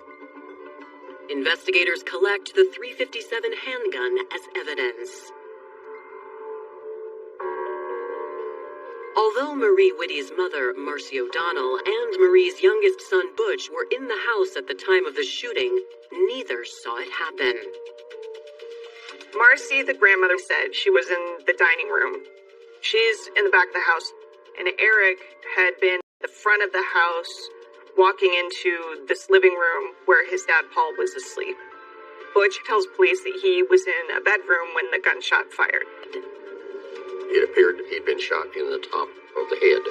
Investigators collect the .357 handgun as evidence. Although Marie Whitty's mother, Marcy O'Donnell, and Marie's youngest son, Butch, were in the house at the time of the shooting, neither saw it happen. Marcy, the grandmother, said she was in the dining room. She's in the back of the house, and Eric had been at the front of the house, walking into this living room where his dad, Paul, was asleep. Butch tells police that he was in a bedroom when the gunshot fired. It appeared he'd been shot in the top of the head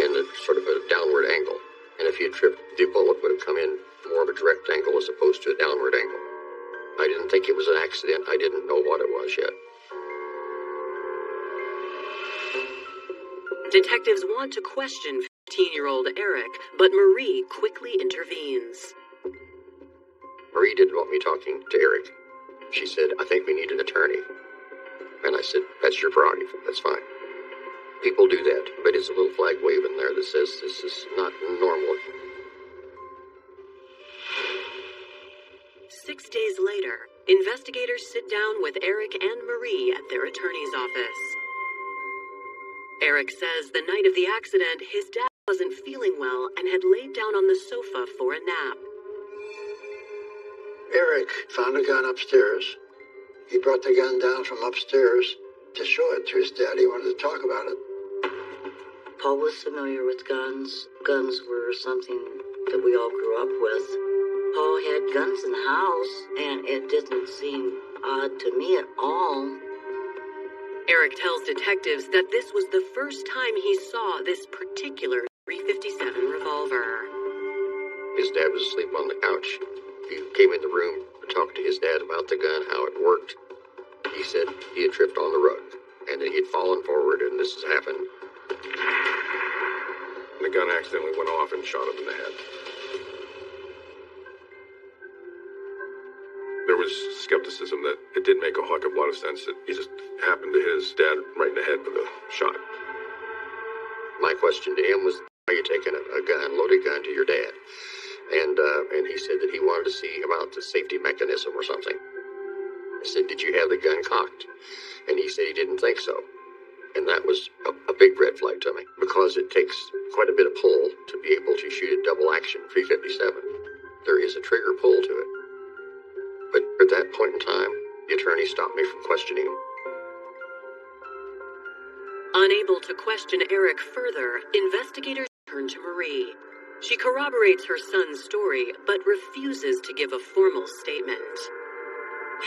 in a sort of a downward angle. And if he had tripped, the bullet would have come in more of a direct angle as opposed to a downward angle. I didn't think it was an accident. I didn't know what it was yet. Detectives want to question 15-year-old Eric, but Marie quickly intervenes. Marie didn't want me talking to Eric. She said, I think we need an attorney. And I said, that's your prerogative. That's fine. People do that, but it's a little flag waving there that says this is not normal. 6 days later, investigators sit down with Eric and Marie at their attorney's office. Eric says the night of the accident, his dad wasn't feeling well and had laid down on the sofa for a nap. Eric found a gun upstairs. He brought the gun down from upstairs to show it to his dad. He wanted to talk about it. Paul was familiar with guns. Guns were something that we all grew up with. Paul had guns in the house, and it didn't seem odd to me at all. Eric tells detectives that this was the first time he saw this particular .357 revolver. His dad was asleep on the couch. He came in the room to talk to his dad about the gun, how it worked. He said he had tripped on the rug, and that he had fallen forward, and this has happened. The gun accidentally went off and shot him in the head. There was skepticism that it did make a heck of a lot of sense that he just happened to hit his dad right in the head with a shot. My question to him was, are you taking a gun, loaded gun, to your dad? And he said that he wanted to see about the safety mechanism or something. I said, did you have the gun cocked? And he said he didn't think so. And that was a big red flag to me, because it takes quite a bit of pull to be able to shoot a double action .357. There is a trigger pull to it. But at that point in time, the attorney stopped me from questioning him. Unable to question Eric further, investigators turn to Marie. She corroborates her son's story, but refuses to give a formal statement.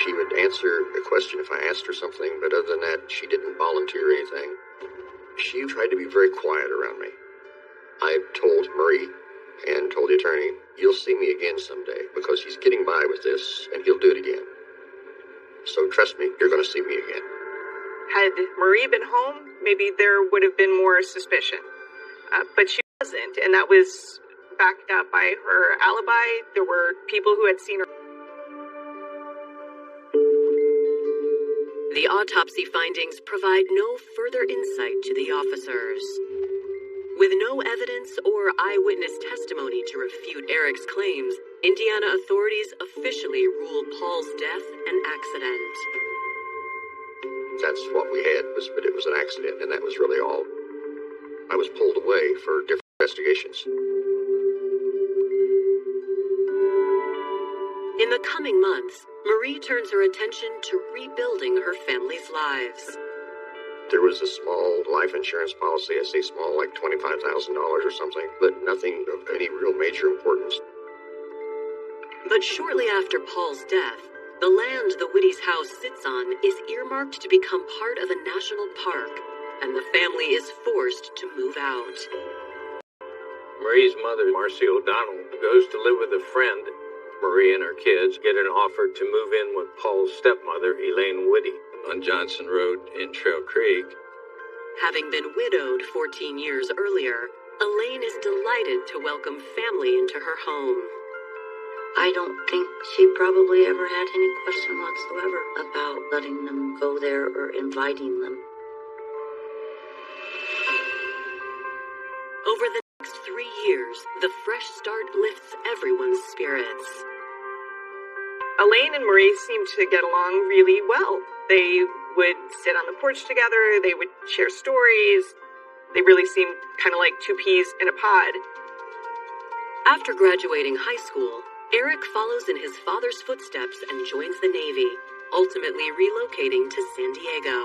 She would answer a question if I asked her something, but other than that, she didn't volunteer anything. She tried to be very quiet around me. I told Marie and told the attorney, you'll see me again someday, because he's getting by with this, and he'll do it again. So trust me, you're going to see me again. Had Marie been home, maybe there would have been more suspicion. But she wasn't, and that was backed up by her alibi. There were people who had seen her. The autopsy findings provide no further insight to the officers. With no evidence or eyewitness testimony to refute Eric's claims, Indiana authorities officially rule Paul's death an accident. That's what we had, but it was an accident, and that was really all. I was pulled away for different investigations. In the coming months, Marie turns her attention to rebuilding her family's lives. There was a small life insurance policy, I say small, like $25,000 or something, but nothing of any real major importance. But shortly after Paul's death, the land the Whitty's house sits on is earmarked to become part of a national park, and the family is forced to move out. Marie's mother, Marcy O'Donnell, goes to live with a friend. Marie and her kids get an offer to move in with Paul's stepmother, Elaine Whitty, on Johnson Road in Trail Creek. Having been widowed 14 years earlier, Elaine is delighted to welcome family into her home. I don't think she probably ever had any question whatsoever about letting them go there or inviting them. Over the next 3 years, the fresh start lifts everyone's spirits. Elaine and Marie seemed to get along really well. They would sit on the porch together, they would share stories. They really seemed kind of like two peas in a pod. After graduating high school, Eric follows in his father's footsteps and joins the Navy, ultimately relocating to San Diego.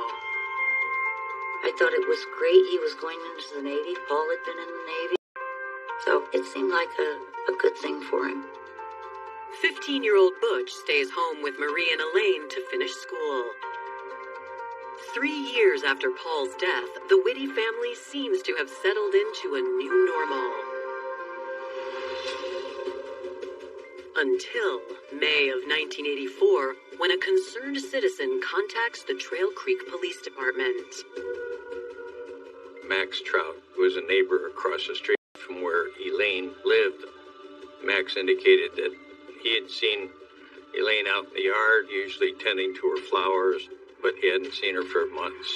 I thought it was great he was going into the Navy. Paul had been in the Navy. So it seemed like a good thing for him. 15-year-old Butch stays home with Marie and Elaine to finish school. 3 years after Paul's death, the Whitty family seems to have settled into a new normal. Until May of 1984, when a concerned citizen contacts the Trail Creek Police Department. Max Trout was a neighbor across the street from where Elaine lived. Max indicated that he had seen Elaine out in the yard, usually tending to her flowers, but he hadn't seen her for months.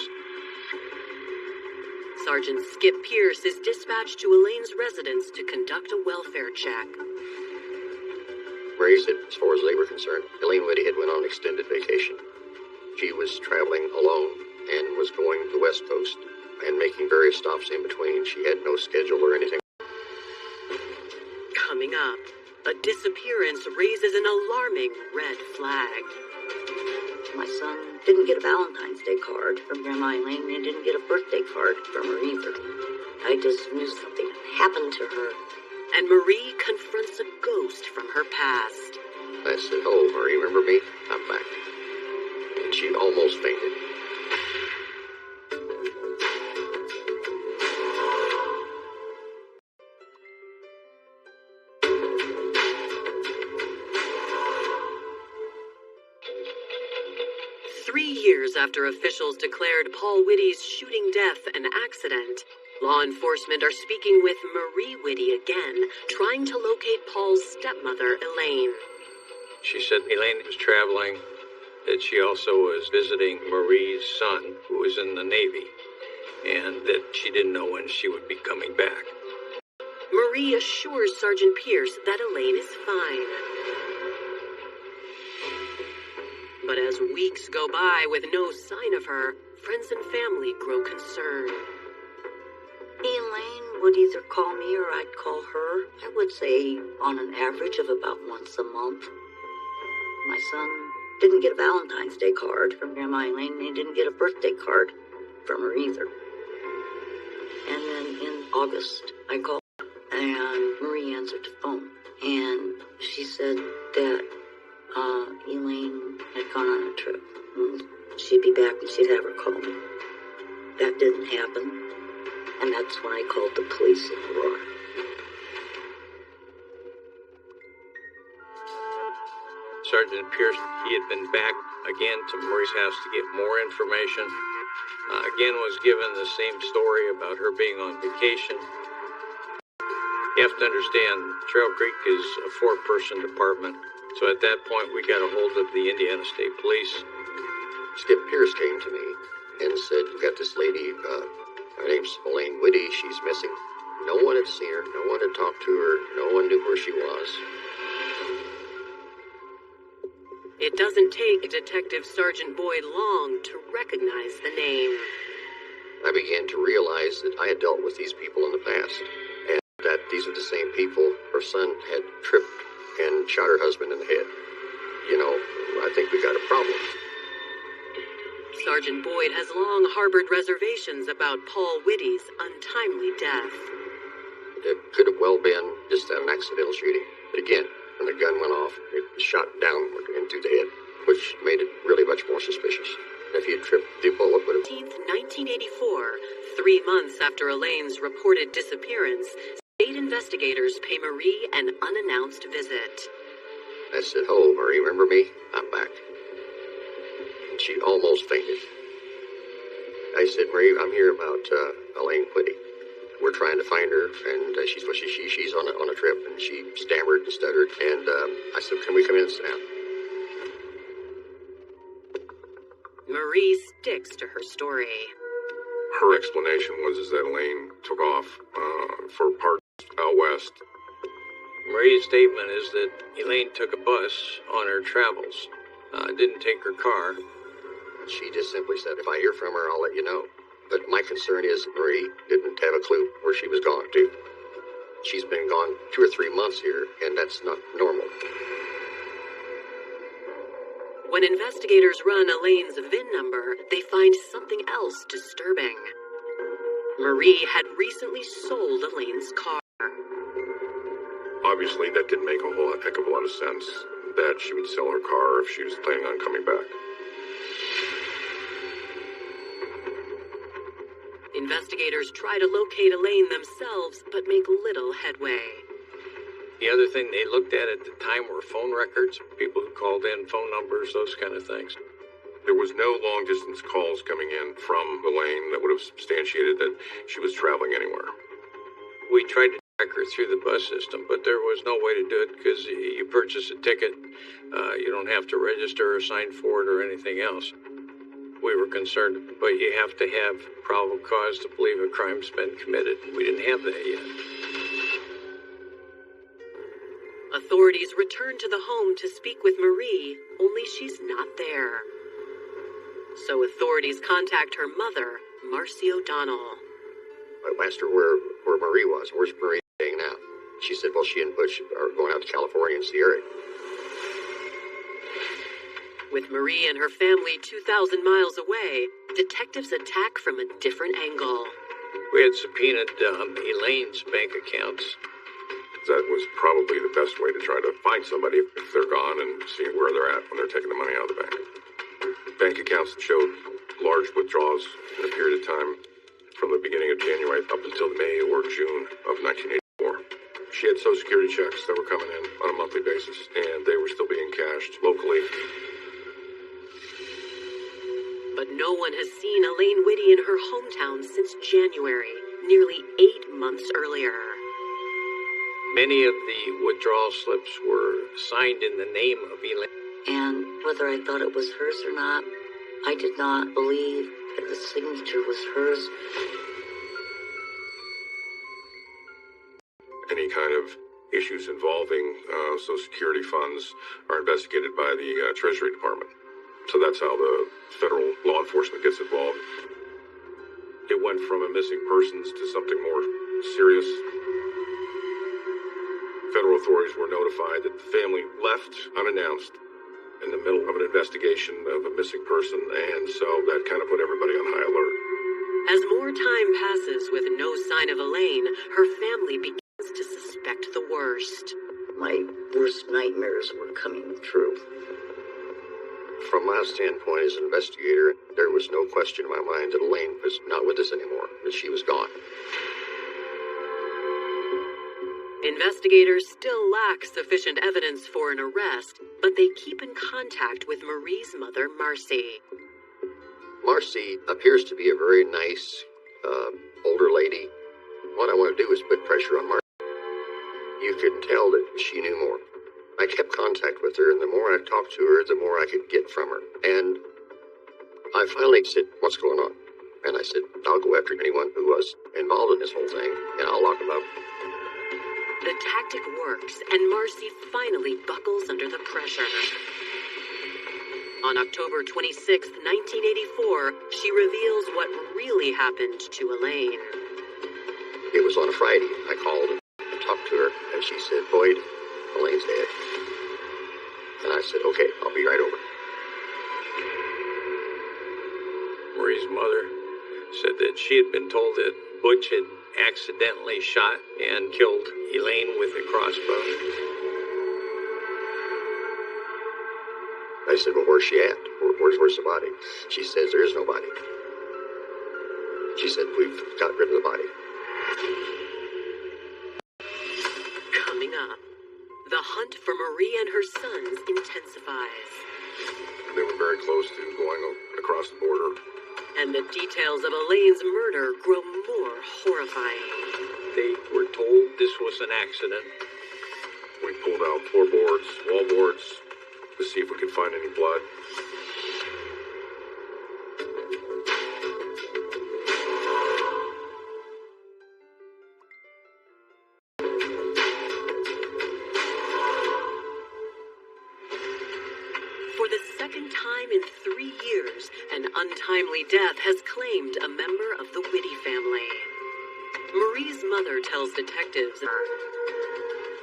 Sergeant Skip Pierce is dispatched to Elaine's residence to conduct a welfare check. Marie said, as far as they were concerned, Elaine Whitty had went on extended vacation. She was traveling alone and was going to the West Coast and making various stops in between. She had no schedule or anything. Coming up, a disappearance raises an alarming red flag. My son didn't get a Valentine's Day card from Grandma Elaine, and he didn't get a birthday card from her either. I just knew something had happened to her. And Marie confronts a ghost from her past. I said, "Hello, Marie, remember me? I'm back." And she almost fainted. After officials declared Paul Whitty's shooting death an accident, law enforcement are speaking with Marie Whitty again, trying to locate Paul's stepmother, Elaine. She said Elaine was traveling, that she also was visiting Marie's son, who was in the Navy, and that she didn't know when she would be coming back. Marie assures Sergeant Pierce that Elaine is fine. But as weeks go by with no sign of her, friends and family grow concerned. Elaine would either call me or I'd call her. I would say on an average of about once a month. My son didn't get a Valentine's Day card from Grandma Elaine, and he didn't get a birthday card from her either. And then in August, I called and Marie answered the phone. And she said that Elaine had gone on a trip. She'd be back and she'd have her call me. That didn't happen. And that's when I called the police in Aurora. Sergeant Pierce, he had been back again to Marie's house to get more information. Again was given the same story about her being on vacation. You have to understand, Trail Creek is a 4-person department. So at that point, we got a hold of the Indiana State Police. Skip Pierce came to me and said, "We got this lady, her name's Elaine Whitty, she's missing." No one had seen her, no one had talked to her, no one knew where she was. It doesn't take Detective Sergeant Boyd long to recognize the name. I began to realize that I had dealt with these people in the past, and that these are the same people. Her son had tripped and shot her husband in the head. You know, I think we got a problem. Sergeant Boyd has long harbored reservations about Paul Whitty's untimely death. It could have well been just an accidental shooting. But again, and the gun went off. It shot downward into the head, which made it really much more suspicious. If he had tripped, the bullet would have... 1984, 3 months after Elaine's reported disappearance, state investigators pay Marie an unannounced visit. I said, "Hello, Marie, remember me? I'm back." And she almost fainted. I said, "Marie, I'm here about Elaine Whitty. We're trying to find her, and she's on a trip," and she stammered and stuttered, and I said, "Can we come in and sit down?" Marie sticks to her story. Her explanation was that Elaine took off for parts out west. Marie's statement is that Elaine took a bus on her travels, didn't take her car. She just simply said, "If I hear from her, I'll let you know." But my concern is Marie didn't have a clue where she was gone to. She's been gone 2 or 3 months here, and that's not normal. When investigators run Elaine's VIN number, they find something else disturbing. Marie had recently sold Elaine's car. Obviously, that didn't make a heck of a lot of sense, that she would sell her car if she was planning on coming back. Investigators try to locate Elaine themselves, but make little headway. The other thing they looked at the time were phone records, people who called in, phone numbers, those kind of things. There was no long-distance calls coming in from Elaine that would have substantiated that she was traveling anywhere. We tried to track her through the bus system, but there was no way to do it because you purchase a ticket, you don't have to register or sign for it or anything else. We were concerned, but you have to have probable cause to believe a crime's been committed. We didn't have that yet. Authorities return to the home to speak with Marie, only she's not there. So authorities contact her mother, Marcy O'Donnell. I asked her where Marie was. "Where's Marie staying now?" She said, "Well, she and Butch are going out to California and see Eric." With Marie and her family 2,000 miles away, detectives attack from a different angle. We had subpoenaed Elaine's bank accounts. That was probably the best way to try to find somebody if they're gone and see where they're at when they're taking the money out of the bank. Bank accounts showed large withdrawals in a period of time from the beginning of January up until May or June of 1984. She had Social Security checks that were coming in on a monthly basis, and they were still being cashed locally. But no one has seen Elaine Whitty in her hometown since January, nearly 8 months earlier. Many of the withdrawal slips were signed in the name of Elaine. And whether I thought it was hers or not, I did not believe that the signature was hers. Any kind of issues involving Social Security funds are investigated by the Treasury Department. So that's how the federal law enforcement gets involved. It went from a missing persons to something more serious. Federal authorities were notified that the family left unannounced in the middle of an investigation of a missing person, and so that kind of put everybody on high alert. As more time passes with no sign of Elaine, her family begins to suspect the worst. My worst nightmares were coming true. From my standpoint as an investigator, there was no question in my mind that Elaine was not with us anymore, that she was gone. Investigators still lack sufficient evidence for an arrest, but they keep in contact with Marie's mother, Marcy. Marcy appears to be a very nice, older lady. What I want to do is put pressure on Marcy. You could tell that she knew more. I kept contact with her, and the more I talked to her, the more I could get from her. And I finally said, "What's going on?" And I said, "I'll go after anyone who was involved in this whole thing, and I'll lock them up." The tactic works, and Marcy finally buckles under the pressure. On October 26, 1984, she reveals what really happened to Elaine. It was on a Friday. I called and talked to her, and she said, "Boyd, Elaine's dead." And I said, "Okay, I'll be right over." Marie's mother said that she had been told that Butch had accidentally shot and killed Elaine with a crossbow. I said, well, where's she at? Where's the body? She says, there is no body. She said, we've got rid of the body. Coming up, the hunt for Marie and her sons intensifies. They were very close to going across the border. And the details of Elaine's murder grow more horrifying. They were told this was an accident. We pulled out floorboards, wallboards, to see if we could find any blood. For the second time in 3 years, an untimely death has claimed a member of the Whitty family. Marie's mother tells detectives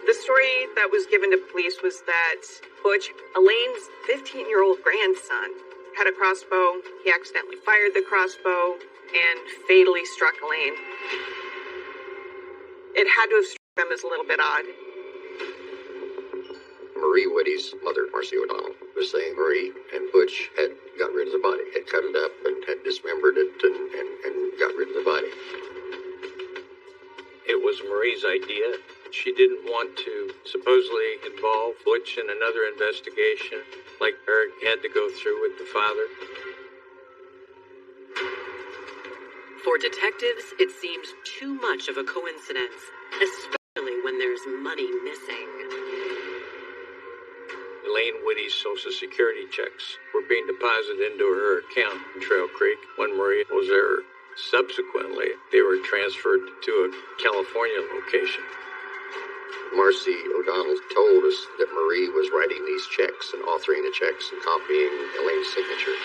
The story that was given to police was that Butch, Elaine's 15-year-old grandson, had a crossbow. He accidentally fired the crossbow and fatally struck Elaine. It had to have struck them as a little bit odd. Marie Whitty's mother, Marcy O'Donnell, was saying Marie and Butch had got rid of the body, had cut it up and had dismembered it and got rid of the body. It was Marie's idea. She didn't want to supposedly involve Butch in another investigation like Eric had to go through with the father. For detectives, it seems too much of a coincidence, especially when there's money missing. Elaine Whitty's Social Security checks were being deposited into her account in Trail Creek when Marie was there. Subsequently, they were transferred to a California location. Marcy O'Donnell told us that Marie was writing these checks and authoring the checks and copying Elaine's signature.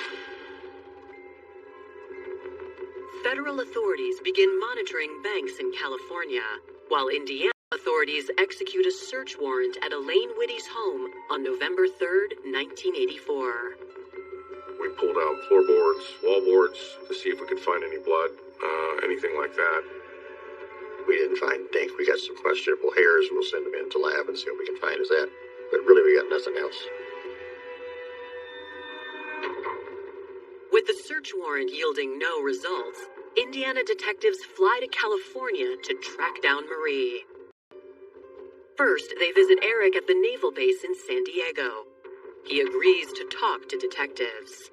Federal authorities begin monitoring banks in California, while Indiana authorities execute a search warrant at Elaine Whitty's home on November 3rd, 1984. We pulled out floorboards, wallboards, to see if we could find any blood, anything like that. We didn't find anything. We got some questionable hairs. We'll send them into lab and see what we can find as that. But really, we got nothing else. With the search warrant yielding no results, Indiana detectives fly to California to track down Marie. First, they visit Eric at the naval base in San Diego. He agrees to talk to detectives.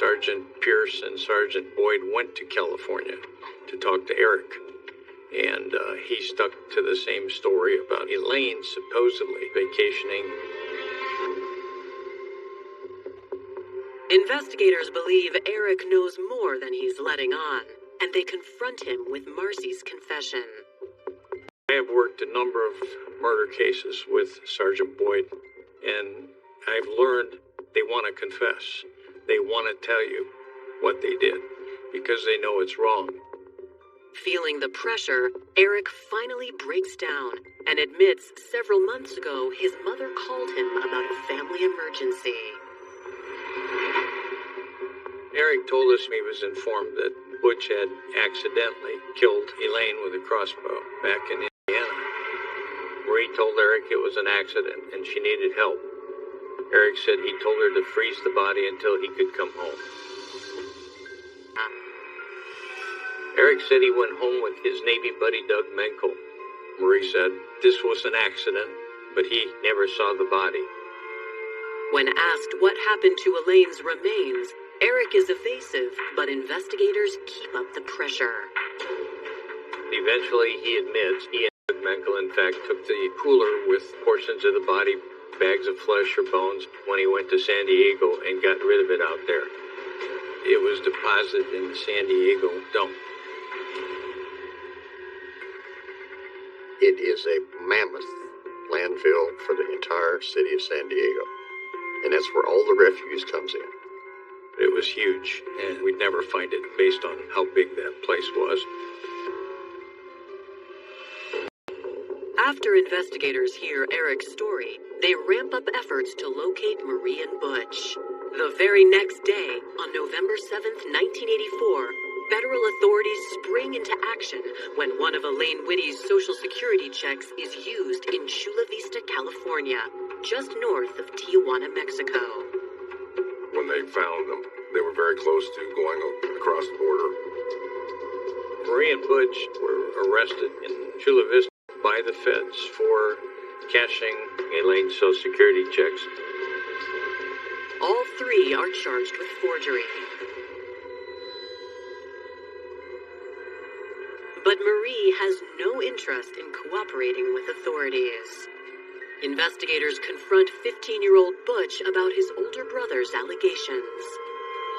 Sergeant Pierce and Sergeant Boyd went to California to talk to Eric. And he stuck to the same story about Elaine supposedly vacationing. Investigators believe Eric knows more than he's letting on, and they confront him with Marcy's confession. I have worked a number of murder cases with Sergeant Boyd, and I've learned they want to confess. They want to tell you what they did, because they know it's wrong. Feeling the pressure, Eric finally breaks down and admits several months ago his mother called him about a family emergency. Eric told us he was informed that Butch had accidentally killed Elaine with a crossbow back in Indiana. Marie told Eric it was an accident and she needed help. Eric said he told her to freeze the body until he could come home. Eric said he went home with his Navy buddy Doug Menkel. Marie said this was an accident, but he never saw the body. When asked what happened to Elaine's remains, Eric is evasive, but investigators keep up the pressure. Eventually, he admits he and Doug Menkel, in fact, took the cooler with portions of the body, bags of flesh or bones, when he went to San Diego and got rid of it out there. It was deposited in the San Diego dump. It is a mammoth landfill for the entire city of San Diego. And that's where all the refuse comes in. It was huge, and we'd never find it based on how big that place was. After investigators hear Eric's story, they ramp up efforts to locate Marie and Butch. The very next day, on November 7th, 1984, federal authorities spring into action when one of Elaine Whitty's Social Security checks is used in Chula Vista, California, just north of Tijuana, Mexico. When they found them, they were very close to going across the border. Marie and Butch were arrested in Chula Vista by the feds for cashing Elaine's Social Security checks. All three are charged with forgery. But Marie has no interest in cooperating with authorities. Investigators confront 15-year-old Butch about his older brother's allegations.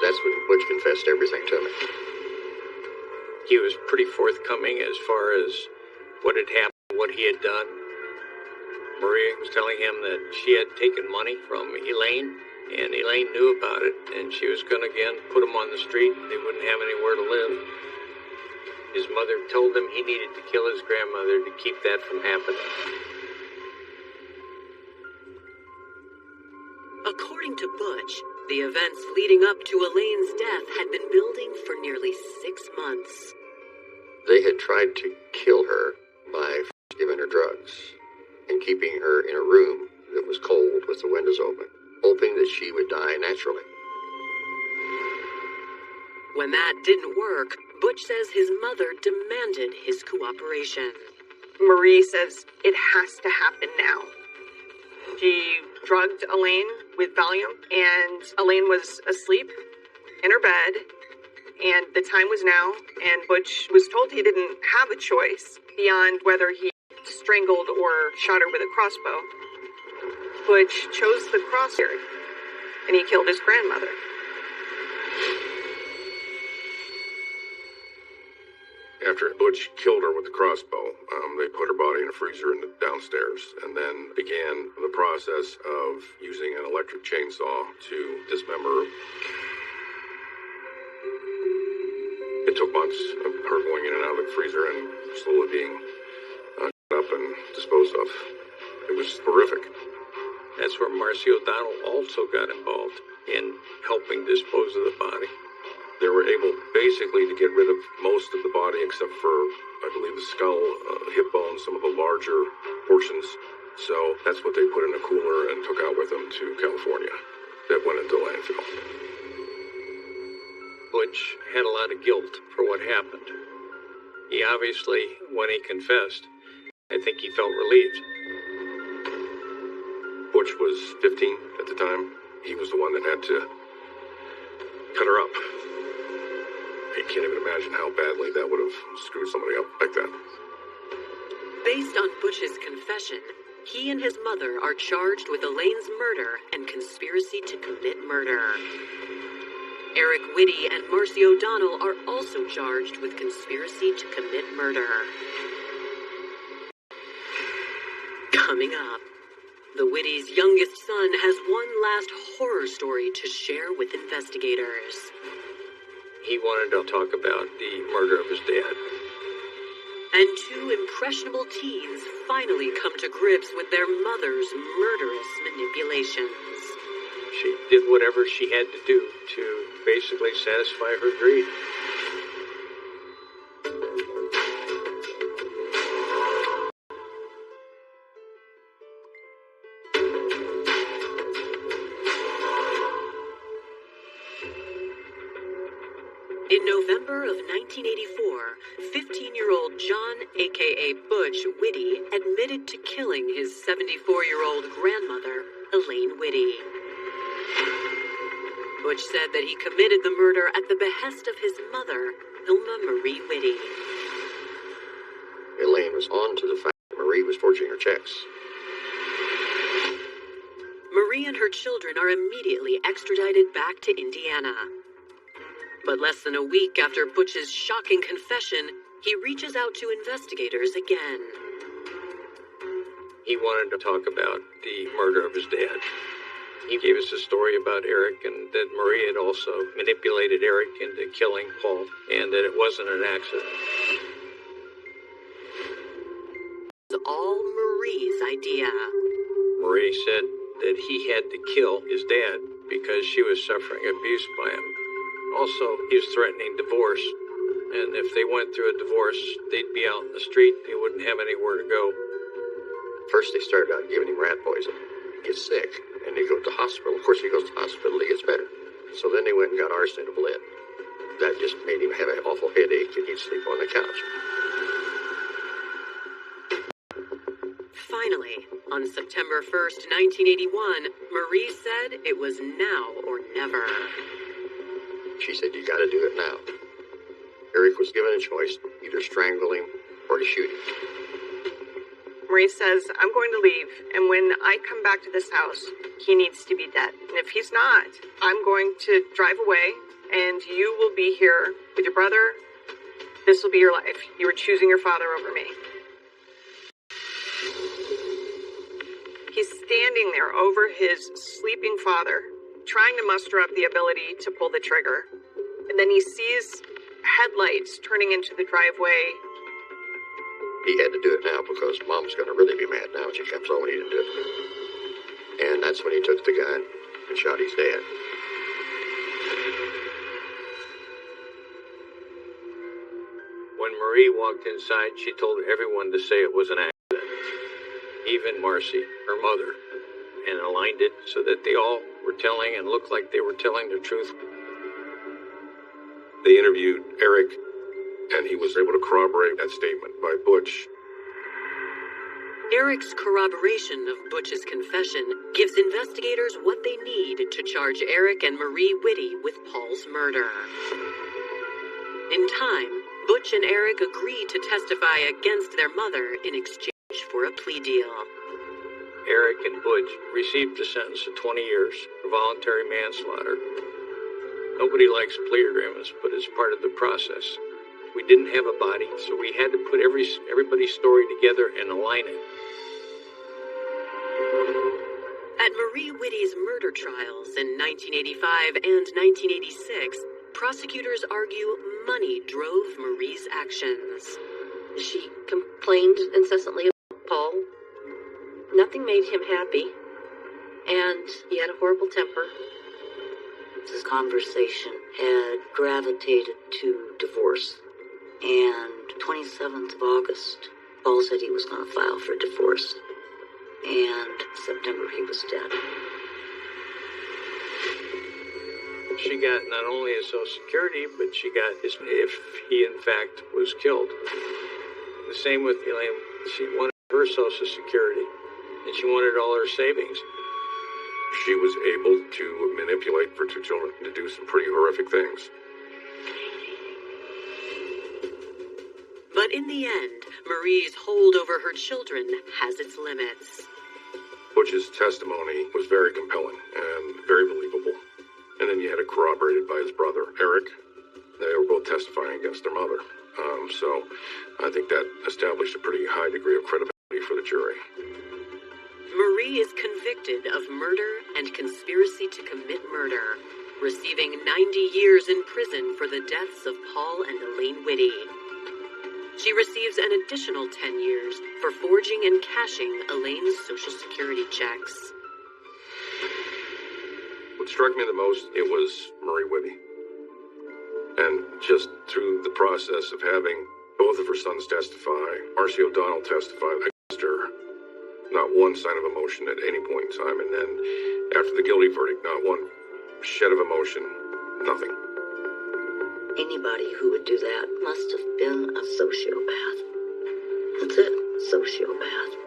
That's when Butch confessed everything to me. He was pretty forthcoming as far as what had happened, what he had done. Marie was telling him that she had taken money from Elaine, and Elaine knew about it, and she was going to, again, put him on the street. They wouldn't have anywhere to live. His mother told him he needed to kill his grandmother to keep that from happening. According to Butch, the events leading up to Elaine's death had been building for nearly 6 months. They had tried to kill her by giving her drugs and keeping her in a room that was cold with the windows open, hoping that she would die naturally. When that didn't work, Butch says his mother demanded his cooperation. Marie says it has to happen now. She drugged Elaine with Valium, and Elaine was asleep in her bed, and the time was now, and Butch was told he didn't have a choice beyond whether he strangled or shot her with a crossbow. Butch chose the crosshair, and he killed his grandmother. After Butch killed her with the crossbow, they put her body in a freezer in the downstairs and then began the process of using an electric chainsaw to dismember her. It took months of her going in and out of the freezer and slowly being cut up and disposed of. It was horrific. That's where Marcy O'Donnell also got involved in helping dispose of the body. They were able basically to get rid of most of the body except for, I believe, the skull, hip bones, some of the larger portions. So that's what they put in a cooler and took out with them to California. That went into landfill. Butch had a lot of guilt for what happened. He obviously, when he confessed, I think he felt relieved. Butch was 15 at the time. He was the one that had to cut her up. I can't even imagine how badly that would have screwed somebody up like that. Based on Butch's confession, he and his mother are charged with Elaine's murder and conspiracy to commit murder. Eric Whitty and Marcy O'Donnell are also charged with conspiracy to commit murder. Coming up, the Whitty's youngest son has one last horror story to share with investigators. He wanted to talk about the murder of his dad. And two impressionable teens finally come to grips with their mother's murderous manipulations. She did whatever she had to do to basically satisfy her greed. In November of 1984, 15-year-old John, a.k.a. Butch Whitty, admitted to killing his 74-year-old grandmother, Elaine Whitty. Butch said that he committed the murder at the behest of his mother, Hilma Marie Whitty. Elaine was on to the fact that Marie was forging her checks. Marie and her children are immediately extradited back to Indiana. But less than a week after Butch's shocking confession, he reaches out to investigators again. He wanted to talk about the murder of his dad. He gave us a story about Eric and that Marie had also manipulated Eric into killing Paul and that it wasn't an accident. It's all Marie's idea. Marie said that he had to kill his dad because she was suffering abuse by him. Also, he was threatening divorce And if they went through a divorce, they'd be out in the street. They wouldn't have anywhere to go. First, they started out giving him rat poison. He gets sick, and they go to the hospital. Of course, he goes to the hospital, he gets better. So then they went and got arsenate of lead. That just made him have an awful headache, and he'd sleep on the couch. Finally, on September 1st, 1981, Marie said it was now or never. She said, you gotta do it now. Eric was given a choice, either strangle him or to shoot him. Marie says, I'm going to leave, and when I come back to this house, he needs to be dead. And if he's not, I'm going to drive away, and you will be here with your brother. This will be your life. You were choosing your father over me. He's standing there over his sleeping father, trying to muster up the ability to pull the trigger. And then he sees headlights turning into the driveway. He had to do it now because Mom's going to really be mad now when she comes home and he didn't do it. And that's when he took the gun and shot his dad. When Marie walked inside, she told everyone to say it was an accident. Even Marcy, her mother, and aligned it so that they all were telling and looked like they were telling the truth. They interviewed Eric, and he was able to corroborate that statement by Butch. Eric's corroboration of Butch's confession gives investigators what they need to charge Eric and Marie Whitty with Paul's murder. In time, Butch and Eric agree to testify against their mother in exchange for a plea deal. Eric and Butch received a sentence of 20 years for voluntary manslaughter. Nobody likes plea agreements, but it's part of the process. We didn't have a body, so we had to put everybody's story together and align it. At Marie Whitty's murder trials in 1985 and 1986, prosecutors argue money drove Marie's actions. She complained incessantly about Paul. Nothing made him happy, and he had a horrible temper. This conversation had gravitated to divorce. And 27th of August, Paul said he was going to file for divorce. And September, he was dead. She got not only his Social Security, but she got his, if he in fact was killed. The same with Elaine. She wanted her Social Security, and she wanted all her savings. She was able to manipulate her two children to do some pretty horrific things. But in the end, Marie's hold over her children has its limits. Butch's testimony was very compelling and very believable. And then you had it corroborated by his brother, Eric. They were both testifying against their mother. So I think that established a pretty high degree of credibility for the jury. Marie is convicted of murder and conspiracy to commit murder, receiving 90 years in prison for the deaths of Paul and Elaine Whitty. She receives an additional 10 years for forging and cashing Elaine's Social Security checks. What struck me the most, it was Marie Whitty. And just through the process of having both of her sons testify, Marcy O'Donnell testified against her, not one sign of emotion at any point in time. And then after the guilty verdict, not one shed of emotion, nothing. Anybody who would do that must have been a sociopath. That's it, sociopath.